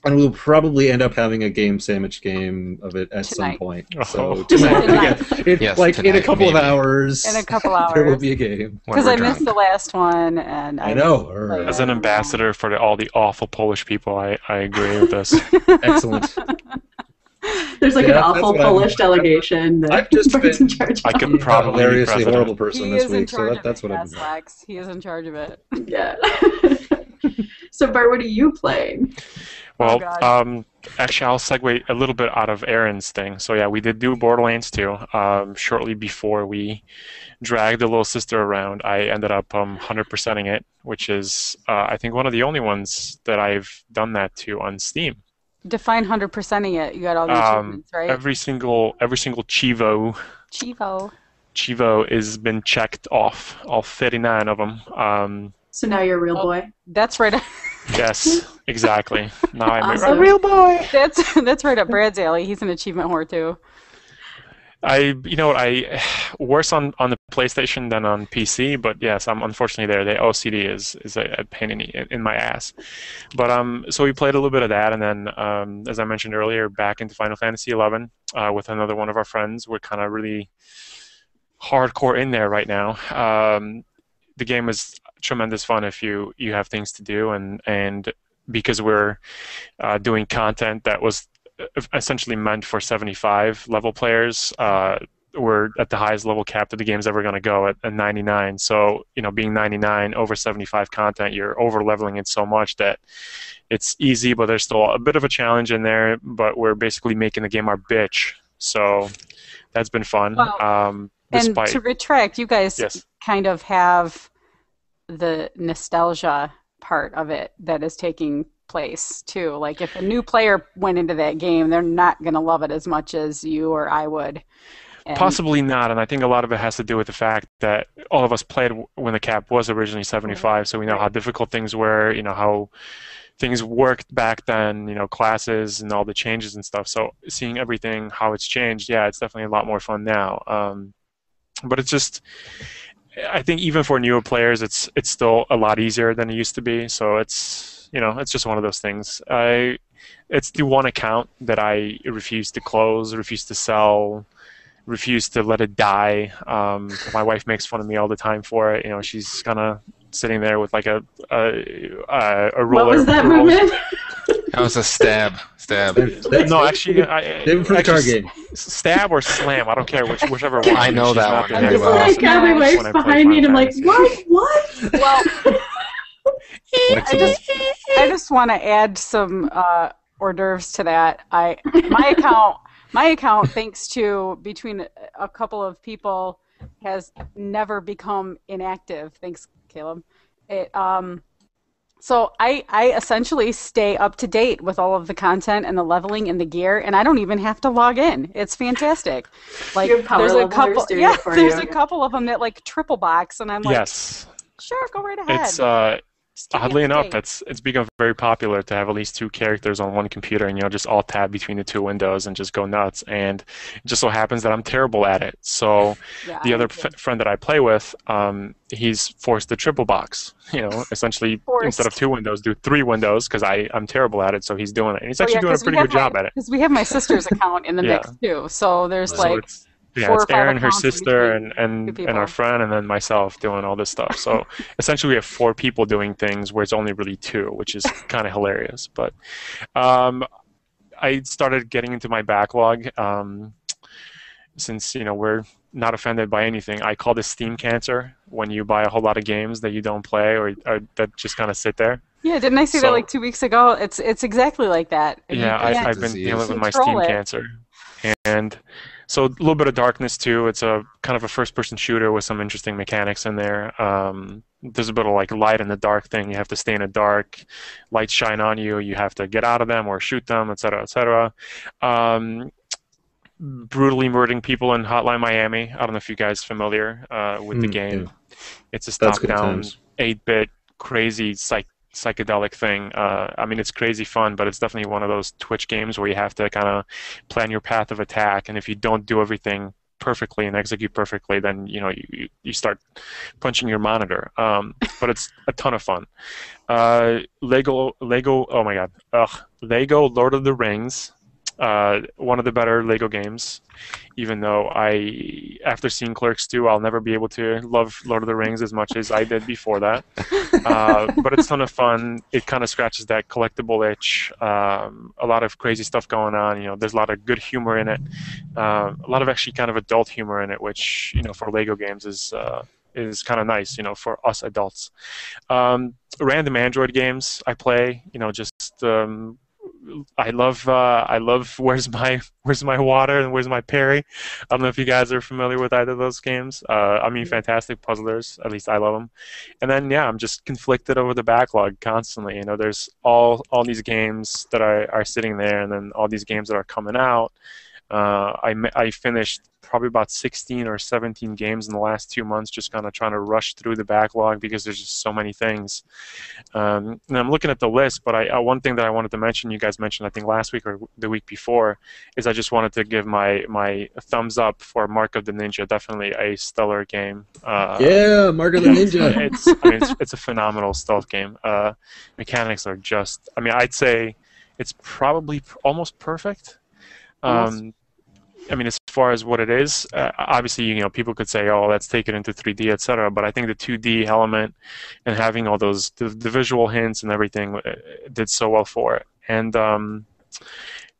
[SPEAKER 4] And we'll probably end up having a Sammich game of it at some
[SPEAKER 2] Tonight.
[SPEAKER 4] point.
[SPEAKER 3] Oh.
[SPEAKER 4] So tonight,
[SPEAKER 2] Tonight.
[SPEAKER 5] Yes,
[SPEAKER 4] like in a
[SPEAKER 5] tonight,
[SPEAKER 4] couple of
[SPEAKER 5] maybe.
[SPEAKER 4] hours,
[SPEAKER 2] In a couple
[SPEAKER 4] there will
[SPEAKER 2] hours.
[SPEAKER 4] be a game.
[SPEAKER 5] When
[SPEAKER 2] Because
[SPEAKER 5] we're
[SPEAKER 2] I missed
[SPEAKER 5] drunk.
[SPEAKER 2] the last one, and
[SPEAKER 4] I know.
[SPEAKER 2] Like,
[SPEAKER 3] As an ambassador for all the awful Polish people, I agree with this.
[SPEAKER 4] Excellent.
[SPEAKER 1] There's like
[SPEAKER 4] Yeah,
[SPEAKER 1] an
[SPEAKER 4] that's
[SPEAKER 1] awful
[SPEAKER 4] what I'm-
[SPEAKER 1] Polish delegation that
[SPEAKER 4] I've just
[SPEAKER 1] Bert's
[SPEAKER 4] been-
[SPEAKER 1] in charge
[SPEAKER 3] I
[SPEAKER 1] of.
[SPEAKER 3] could
[SPEAKER 4] I'm a
[SPEAKER 3] probably be
[SPEAKER 4] hilariously
[SPEAKER 3] president.
[SPEAKER 4] horrible person
[SPEAKER 2] He
[SPEAKER 4] this
[SPEAKER 2] is in
[SPEAKER 4] week,
[SPEAKER 2] charge
[SPEAKER 4] so
[SPEAKER 2] of
[SPEAKER 4] that's
[SPEAKER 2] it.
[SPEAKER 4] what I'm
[SPEAKER 2] Yes,
[SPEAKER 4] doing.
[SPEAKER 2] Lex. He is in charge of it.
[SPEAKER 1] Yeah. So Bert, what are you playing?
[SPEAKER 3] Well,
[SPEAKER 2] God.
[SPEAKER 3] actually, I'll segue a little bit out of Aaron's thing. So yeah, we did do Borderlands 2. Shortly before we dragged the little sister around, I ended up 100%ing it, which is I think one of the only ones that I've done that to on Steam.
[SPEAKER 2] Define 100%ing it. You got all the achievements, right?
[SPEAKER 3] Every single Chivo has been checked off, all 39 of them.
[SPEAKER 1] So now you're a real boy.
[SPEAKER 2] That's right.
[SPEAKER 3] Yes, exactly. Now I'm
[SPEAKER 1] Awesome.
[SPEAKER 3] a real boy.
[SPEAKER 2] That's right up Brad's alley. He's an achievement whore too.
[SPEAKER 3] I worse on the PlayStation than on PC, but yes, I'm unfortunately there. The OCD is a pain in my ass. But so we played a little bit of that, and then as I mentioned earlier, back into Final Fantasy XI with another one of our friends. We're kind of really hardcore in there right now. The game is tremendous fun if you have things to do, and because we're doing content that was essentially meant for 75 level players, we're at the highest level cap that the game's ever going to go at 99. So being 99 over 75 content, you're over leveling it so much that it's easy, but there's still a bit of a challenge in there. But we're basically making the game our bitch, so that's been fun.
[SPEAKER 2] Well, and to retract, you guys
[SPEAKER 3] Yes.
[SPEAKER 2] kind of have the nostalgia part of it that is taking place too. Like if a new player went into that game, they're not going to love it as much as you or I would. And
[SPEAKER 3] Possibly not, and I think a lot of it has to do with the fact that all of us played when the cap was originally 75, so we know how difficult things were, how things worked back then, classes and all the changes and stuff. So seeing everything, how it's changed, yeah, it's definitely a lot more fun now. But it's just, I think even for newer players, it's still a lot easier than it used to be. So it's it's just one of those things. it's the one account that I refuse to close, refuse to sell, refuse to let it die. My wife makes fun of me all the time for it. You know, she's kind of sitting there with like a roller.
[SPEAKER 1] What was that movement?
[SPEAKER 5] That was a stab.
[SPEAKER 3] No, actually,
[SPEAKER 4] Save for the card game.
[SPEAKER 3] Stab or slam. I don't care whichever one.
[SPEAKER 5] I know
[SPEAKER 3] She's
[SPEAKER 5] that
[SPEAKER 3] not
[SPEAKER 5] one
[SPEAKER 3] there
[SPEAKER 5] very
[SPEAKER 1] It's
[SPEAKER 5] well.
[SPEAKER 1] like my wife's
[SPEAKER 3] When I play
[SPEAKER 1] behind me, and I'm
[SPEAKER 3] Final
[SPEAKER 1] like,
[SPEAKER 3] Fantasy.
[SPEAKER 1] what?
[SPEAKER 2] Well,
[SPEAKER 4] Excellent.
[SPEAKER 2] I just want to add some hors d'oeuvres to that. My account, thanks to between a couple of people, has never become inactive. Thanks, Caleb. So I essentially stay up to date with all of the content and the leveling and the gear, and I don't even have to log in. It's fantastic. Like
[SPEAKER 1] Your power
[SPEAKER 2] there's a
[SPEAKER 1] levelers
[SPEAKER 2] couple,
[SPEAKER 1] doing
[SPEAKER 2] yeah,
[SPEAKER 1] it for
[SPEAKER 2] there's
[SPEAKER 1] you.
[SPEAKER 2] a couple of them that like triple box, and I'm like,
[SPEAKER 3] Yes.
[SPEAKER 2] sure, go right ahead.
[SPEAKER 3] It's
[SPEAKER 2] Stay
[SPEAKER 3] oddly
[SPEAKER 2] up to
[SPEAKER 3] enough,
[SPEAKER 2] date.
[SPEAKER 3] it's become very popular to have at least two characters on one computer, and just all tab between the two windows and just go nuts. And it just so happens that I'm terrible at it. So
[SPEAKER 2] Yeah,
[SPEAKER 3] the
[SPEAKER 2] I
[SPEAKER 3] other
[SPEAKER 2] agree.
[SPEAKER 3] friend that I play with, he's forced to triple box. Essentially instead of
[SPEAKER 2] Forced.
[SPEAKER 3] two windows, do three windows because I'm terrible at it. So he's doing it, and he's actually doing a
[SPEAKER 2] 'cause we
[SPEAKER 3] pretty
[SPEAKER 2] have
[SPEAKER 3] good job at it.
[SPEAKER 2] Because we have my sister's account in the
[SPEAKER 3] Yeah.
[SPEAKER 2] mix too. So there's
[SPEAKER 4] So
[SPEAKER 2] like
[SPEAKER 3] it's
[SPEAKER 2] 4 or
[SPEAKER 3] it's
[SPEAKER 2] 5
[SPEAKER 3] Erin, her
[SPEAKER 2] accounts in
[SPEAKER 3] sister,
[SPEAKER 2] between
[SPEAKER 3] and
[SPEAKER 2] two
[SPEAKER 3] our
[SPEAKER 2] people.
[SPEAKER 3] friend, and then myself doing all this stuff. So essentially, we have 4 people doing things where it's only really 2, which is kind of hilarious. But I started getting into my backlog since we're not offended by anything. I call this Steam cancer when you buy a whole lot of games that you don't play or that just kind of sit there.
[SPEAKER 2] Yeah, didn't I say that like 2 weeks ago? It's exactly like that. And you
[SPEAKER 3] Yeah,
[SPEAKER 2] can't
[SPEAKER 3] I've been
[SPEAKER 5] disease.
[SPEAKER 3] dealing with my
[SPEAKER 2] control
[SPEAKER 3] Steam
[SPEAKER 2] it.
[SPEAKER 3] cancer. And so a little bit of darkness too. It's a kind of a first-person shooter with some interesting mechanics in there. There's a bit of like light in the dark thing. You have to stay in the dark. Lights shine on you. You have to get out of them or shoot them, etc., etc. Brutally murdering people in Hotline Miami. I don't know if you guys are familiar with the game.
[SPEAKER 4] Yeah.
[SPEAKER 3] It's a
[SPEAKER 4] That's good
[SPEAKER 3] top-down,
[SPEAKER 4] times.
[SPEAKER 3] 8-bit, crazy psychedelic thing. I mean, it's crazy fun, but it's definitely one of those Twitch games where you have to kind of plan your path of attack, and if you don't do everything perfectly and execute perfectly, then you start punching your monitor. But it's a ton of fun. Lego. Oh my God. Lego Lord of the Rings. One of the better Lego games, even though after seeing Clerks 2, I'll never be able to love Lord of the Rings as much as I did before that. But it's a ton of fun. It kind of scratches that collectible itch. A lot of crazy stuff going on. There's a lot of good humor in it. A lot of actually kind of adult humor in it, which for Lego games is kind of nice. For us adults. Random Android games I play. I love Where's My Water and Where's My Perry. I don't know if you guys are familiar with either of those games. Fantastic puzzlers. At least I love them. And then I'm just conflicted over the backlog constantly. There's all these games that are sitting there, and then all these games that are coming out. I finished probably about 16 or 17 games in the last 2 months, just kind of trying to rush through the backlog because there's just so many things. And I'm looking at the list, but one thing that I wanted to mention, you guys mentioned I think last week or the week before, is I just wanted to give my thumbs up for Mark of the Ninja. Definitely a stellar game.
[SPEAKER 4] Yeah, Mark of the Ninja.
[SPEAKER 3] It's a phenomenal stealth game. Mechanics are just, I'd say it's probably almost perfect. As far as what it is, obviously, people could say, "Oh, let's take it into 3D, etc." But I think the 2D element and having all those the visual hints and everything did so well for it. And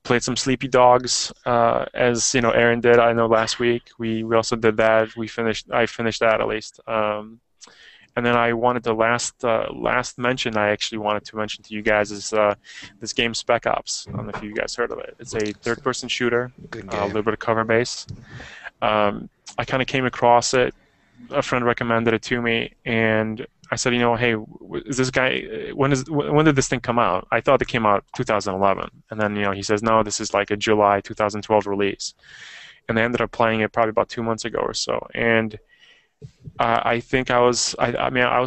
[SPEAKER 3] played some Sleepy Dogs, as Aaron did. I know last week we also did that. I finished that at least. And then I wanted to last mention. I actually wanted to mention to you guys is this game Spec Ops. I don't know if you guys heard of it. It's a third-person shooter,
[SPEAKER 5] Good
[SPEAKER 3] a
[SPEAKER 5] game.
[SPEAKER 3] little bit of cover base. I kind of came across it. A friend recommended it to me, and I said, hey, is this guy? When did this thing come out? I thought it came out 2011, and then he says, no, this is like a July 2012 release, and I ended up playing it probably about 2 months ago or so, and I think I was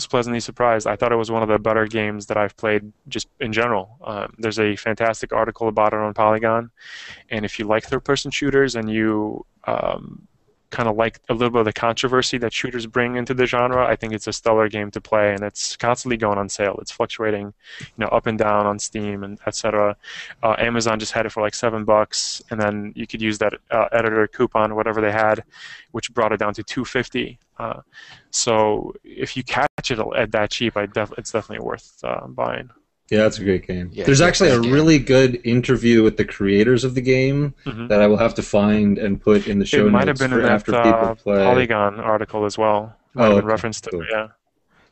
[SPEAKER 3] pleasantly surprised. I thought it was one of the better games that I've played just in general. There's a fantastic article about it on Polygon, and if you like third-person shooters and you kind of like a little bit of the controversy that shooters bring into the genre, I think it's a stellar game to play, and it's constantly going on sale. It's fluctuating, up and down on Steam and etc. Amazon just had it for like $7, and then you could use that editor coupon, whatever they had, which brought it down to $2.50. So if you catch it at that cheap, it's definitely worth buying.
[SPEAKER 4] Yeah, that's a great game.
[SPEAKER 5] Yeah,
[SPEAKER 4] There's actually a
[SPEAKER 5] game.
[SPEAKER 4] really good interview with the creators of the game that I will have to find and put in the show notes.
[SPEAKER 3] It might have been in that
[SPEAKER 4] after people play.
[SPEAKER 3] Polygon article as well. Might have been referenced to it, yeah.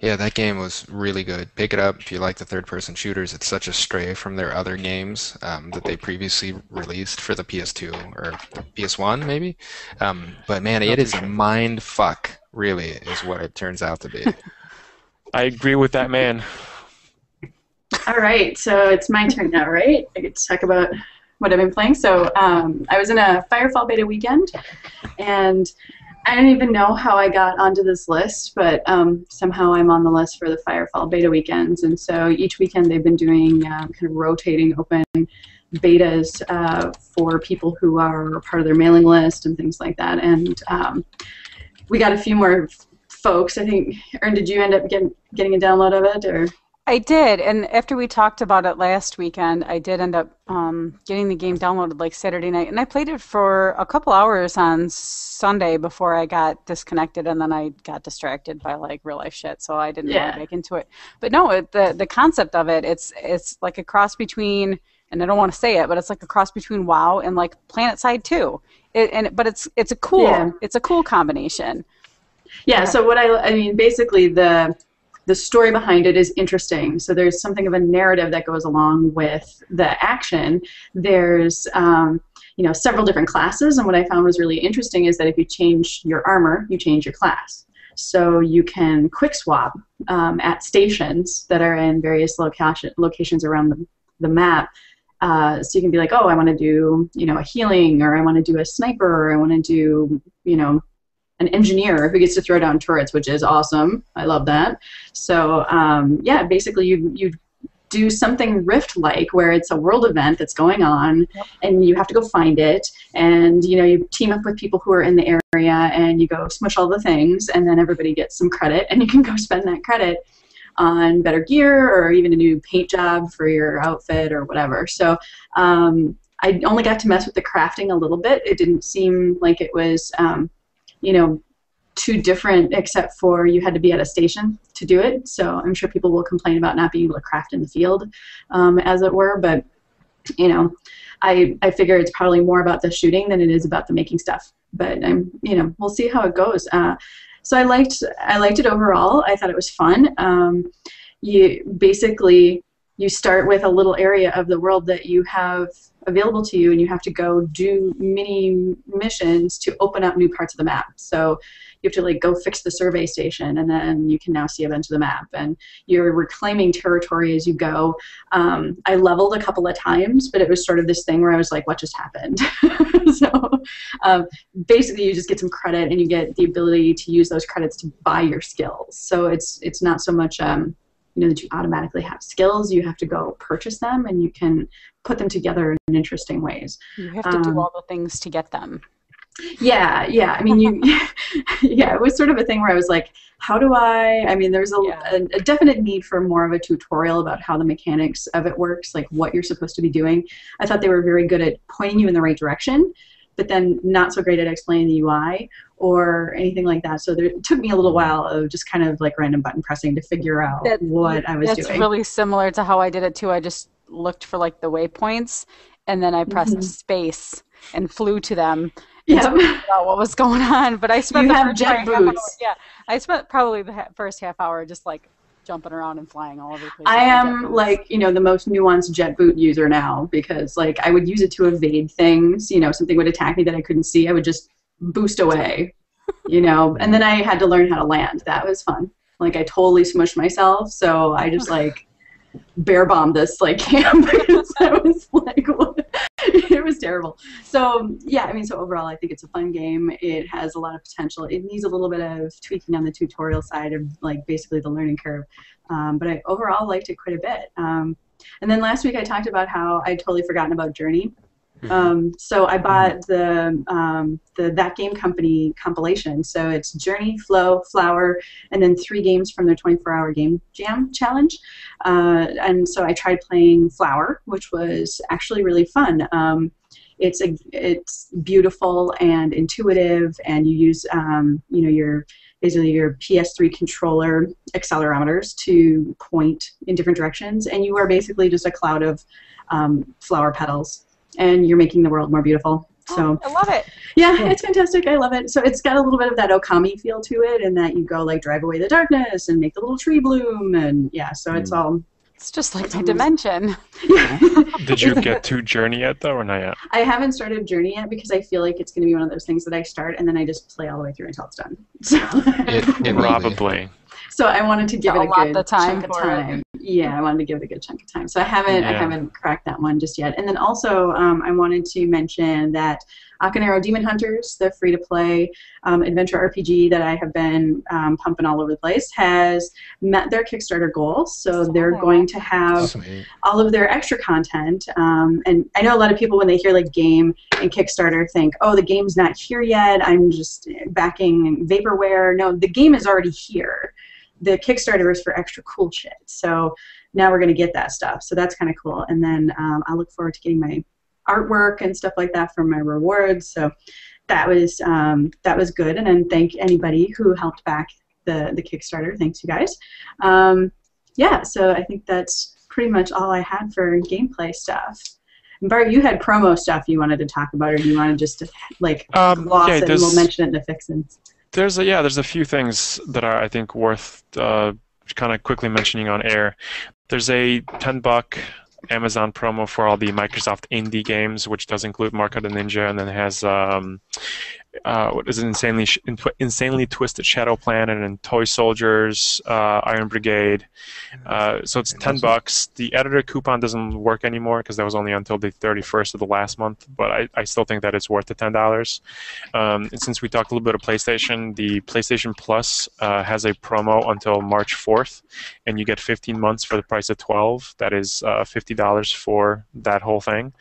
[SPEAKER 5] Yeah, that game was really good. Pick it up if you like the third-person shooters. It's such a stray from their other games that they previously released for the PS2 or the PS1, maybe. But man, it is a mind fuck, really, is what it turns out to be.
[SPEAKER 3] I agree with that man.
[SPEAKER 1] All right, so it's my turn now, right? I get to talk about what I've been playing. So I was in a Firefall beta weekend, and I don't even know how I got onto this list, but somehow I'm on the list for the Firefall beta weekends. And so each weekend they've been doing kind of rotating open betas for people who are part of their mailing list and things like that. And we got a few more folks. I think, Ern, did you end up getting a download of it, or?
[SPEAKER 2] I did, and after we talked about it last weekend, I did end up getting the game downloaded like Saturday night, and I played it for a couple hours on Sunday before I got disconnected, and then I got distracted by like real life shit, so I didn't want to back into it. But no, the concept of it, it's like a cross between, and I don't want to say it, but it's like a cross between WoW and like PlanetSide 2. But it's a cool combination.
[SPEAKER 1] Yeah. So what I mean, basically the story behind it is interesting. So there's something of a narrative that goes along with the action. There's several different classes, and what I found was really interesting is that if you change your armor, you change your class. So you can quick swap at stations that are in various locations around the map. So you can be like, oh, I want to do a healing, or I want to do a sniper, or I want to do an engineer who gets to throw down turrets, which is awesome. I love that. So basically you do something Rift-like where it's a world event that's going on, and you have to go find it, and you team up with people who are in the area, and you go smush all the things, and then everybody gets some credit, and you can go spend that credit on better gear or even a new paint job for your outfit or whatever. So I only got to mess with the crafting a little bit. It didn't seem like it was too different, except for you had to be at a station to do it. So I'm sure people will complain about not being able to craft in the field, as it were. But I figure it's probably more about the shooting than it is about the making stuff. But we'll see how it goes. So I liked it overall. I thought it was fun. You start with a little area of the world that you have available to you, and you have to go do mini missions to open up new parts of the map. So you have to like go fix the survey station, and then you can now see a bunch of the map, and you're reclaiming territory as you go. I leveled a couple of times, but it was sort of this thing where I was like, what just happened? So basically you just get some credit, and you get the ability to use those credits to buy your skills. So it's not so much that you automatically have skills. You have to go purchase them, and you can put them together in interesting ways.
[SPEAKER 2] You have to do all the things to get them.
[SPEAKER 1] Yeah. I mean, it was sort of a thing where I was like, how do there's a definite need for more of a tutorial about how the mechanics of it works, like what you're supposed to be doing. I thought they were very good at pointing you in the right direction, but then not so great at explaining the UI or anything like that. So it took me a little while of just kind of like random button pressing to figure out what I was doing. That's
[SPEAKER 2] really similar to how I did it too. I just looked for like the waypoints, and then I pressed space and flew to them. Yeah, to figure out what was going on. But I spent jet boots. I spent probably the first half hour just like jumping around and flying all over the place.
[SPEAKER 1] I am like the most nuanced jet boot user now, because like I would use it to evade things. Something would attack me that I couldn't see. I would just boost away, and then I had to learn how to land. That was fun. Like I totally smushed myself, so I just like bear bombed this like camp, because I was like, what? It was terrible. So so overall I think it's a fun game. It has a lot of potential. It needs a little bit of tweaking on the tutorial side of like basically the learning curve, but I overall liked it quite a bit. And then last week I talked about how I'd totally forgotten about Journey. So I bought the That Game Company compilation. So it's Journey, Flow, Flower, and then 3 games from their 24-hour game jam challenge. And so I tried playing Flower, which was actually really fun. It's beautiful and intuitive, and you use your PS3 controller accelerometers to point in different directions, and you are basically just a cloud of flower petals, and you're making the world more beautiful. So
[SPEAKER 2] I love it.
[SPEAKER 1] Yeah, it's fantastic. I love it. So it's got a little bit of that Okami feel to it, and that you go like drive away the darkness and make the little tree bloom, and yeah, so it's all.
[SPEAKER 2] It's just like my dimension.
[SPEAKER 3] Did you get to Journey yet, though, or not yet?
[SPEAKER 1] I haven't started Journey yet because I feel like it's going to be one of those things that I start and then I just play all the way through until it's done. So,
[SPEAKER 3] Probably.
[SPEAKER 1] So I wanted to give it a good chunk of time.
[SPEAKER 2] It.
[SPEAKER 1] Yeah, I wanted to give it a good chunk of time. So I haven't cracked that one just yet. And then also I wanted to mention that Akanero Demon Hunters, the free-to-play adventure RPG that I have been pumping all over the place, has met their Kickstarter goals. So they're going to have all of their extra content. And I know a lot of people, when they hear like game and Kickstarter, think, oh, the game's not here yet. I'm just backing vaporware. No, the game is already here. The Kickstarter is for extra cool shit. So now we're going to get that stuff. So that's kind of cool. And then I look forward to getting my artwork and stuff like that from my rewards. So that was good. And then thank anybody who helped back the Kickstarter. Thanks, you guys. Yeah, so I think that's pretty much all I had for gameplay stuff. And Bart, you had promo stuff you wanted to talk about, or do you want to just like gloss it and we'll mention it in the fixins?
[SPEAKER 3] There's a few things that are, I think, worth kind of quickly mentioning on air. There's a $10 Amazon promo for all the Microsoft indie games, which does include Mark of the Ninja, and then it has what is it, insanely twisted Shadow Planet and Toy Soldiers, Iron Brigade. So it's $10. The editor coupon doesn't work anymore because that was only until the 31st of the last month, but I still think that it's worth the $10. And since we talked a little bit of PlayStation, the PlayStation Plus has a promo until March 4th, and you get 15 months for the price of 12. That is $50 for that whole thing.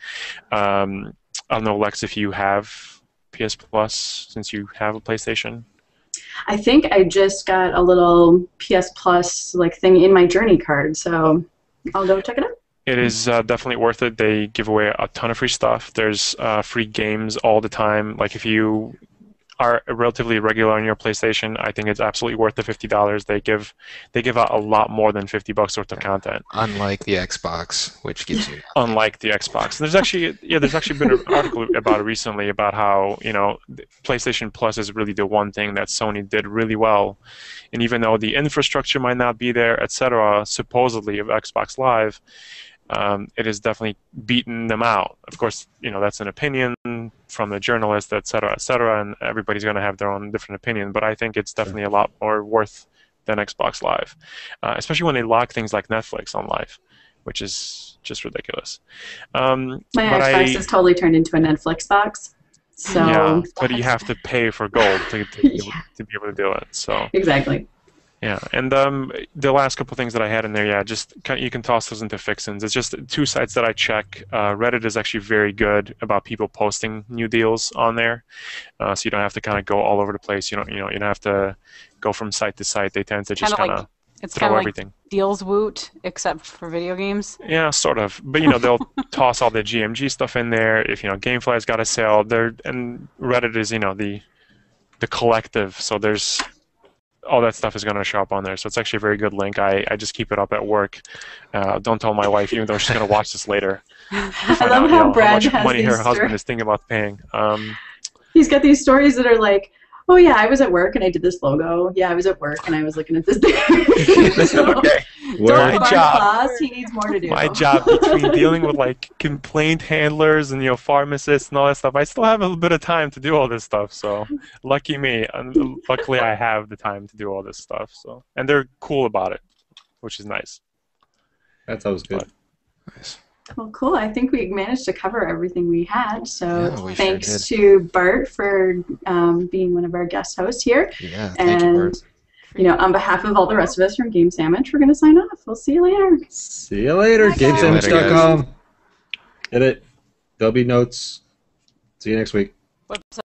[SPEAKER 3] I don't know, Lex, if you have PS Plus, since you have a PlayStation.
[SPEAKER 1] I think I just got a little PS Plus like thing in my Journey card, so I'll go check it out.
[SPEAKER 3] It is definitely worth it. They give away a ton of free stuff. There's free games all the time. Like if you are relatively regular on your PlayStation, I think it's absolutely worth the $50. They give out a lot more than $50 worth of content.
[SPEAKER 5] Unlike the Xbox, which gives you.
[SPEAKER 3] Unlike the Xbox, there's actually been an article about it recently about how PlayStation Plus is really the one thing that Sony did really well, and even though the infrastructure might not be there, etc., supposedly of Xbox Live. It has definitely beaten them out. Of course, that's an opinion from the journalist, et cetera, and everybody's going to have their own different opinion. But I think it's definitely a lot more worth than Xbox Live, especially when they lock things like Netflix on Live, which is just ridiculous.
[SPEAKER 1] My Xbox has totally turned into a Netflix box. So
[SPEAKER 3] yeah, but you have to pay for gold to be able to do it. So
[SPEAKER 1] exactly.
[SPEAKER 3] Yeah, and the last couple things that I had in there, you can toss those into fixins. It's just 2 sites that I check. Reddit is actually very good about people posting new deals on there, so you don't have to kind of go all over the place. You don't have to go from site to site. They tend to just kind of throw everything.
[SPEAKER 2] Like Deals Woot, except for video games.
[SPEAKER 3] Yeah, sort of. But they'll toss all the GMG stuff in there. If GameFly's got a sale, and Reddit is the collective. So there's. All that stuff is going to show up on there, so it's actually a very good link. I just keep it up at work. Don't tell my wife, even though she's going to watch this later.
[SPEAKER 1] I love how Brad
[SPEAKER 3] how much
[SPEAKER 1] has
[SPEAKER 3] money
[SPEAKER 1] these
[SPEAKER 3] her husband is thinking about paying.
[SPEAKER 1] He's got these stories that are like, oh yeah, I was at work and I did this logo. Yeah, I was at work and I was looking at this thing. So,
[SPEAKER 5] Okay.
[SPEAKER 1] don't bark class. He needs more to do.
[SPEAKER 3] My job, between dealing with like complaint handlers and pharmacists and all that stuff, I still have a little bit of time to do all this stuff. So lucky me. And luckily, I have the time to do all this stuff. So they're cool about it, which is nice.
[SPEAKER 4] That sounds good.
[SPEAKER 5] Nice.
[SPEAKER 1] Well, cool. I think we managed to cover everything we had. So
[SPEAKER 5] Yeah, we
[SPEAKER 1] thanks
[SPEAKER 5] sure
[SPEAKER 1] to Bart for being one of our guest hosts here.
[SPEAKER 5] Yeah, thank you, Bert.
[SPEAKER 1] On behalf of all the rest of us from Game Sammich, we're going to sign off. We'll see you later.
[SPEAKER 4] See you later.
[SPEAKER 1] Bye, guys.
[SPEAKER 4] GameSandwich.com. Hit it. There'll be notes. See you next week.
[SPEAKER 2] Website.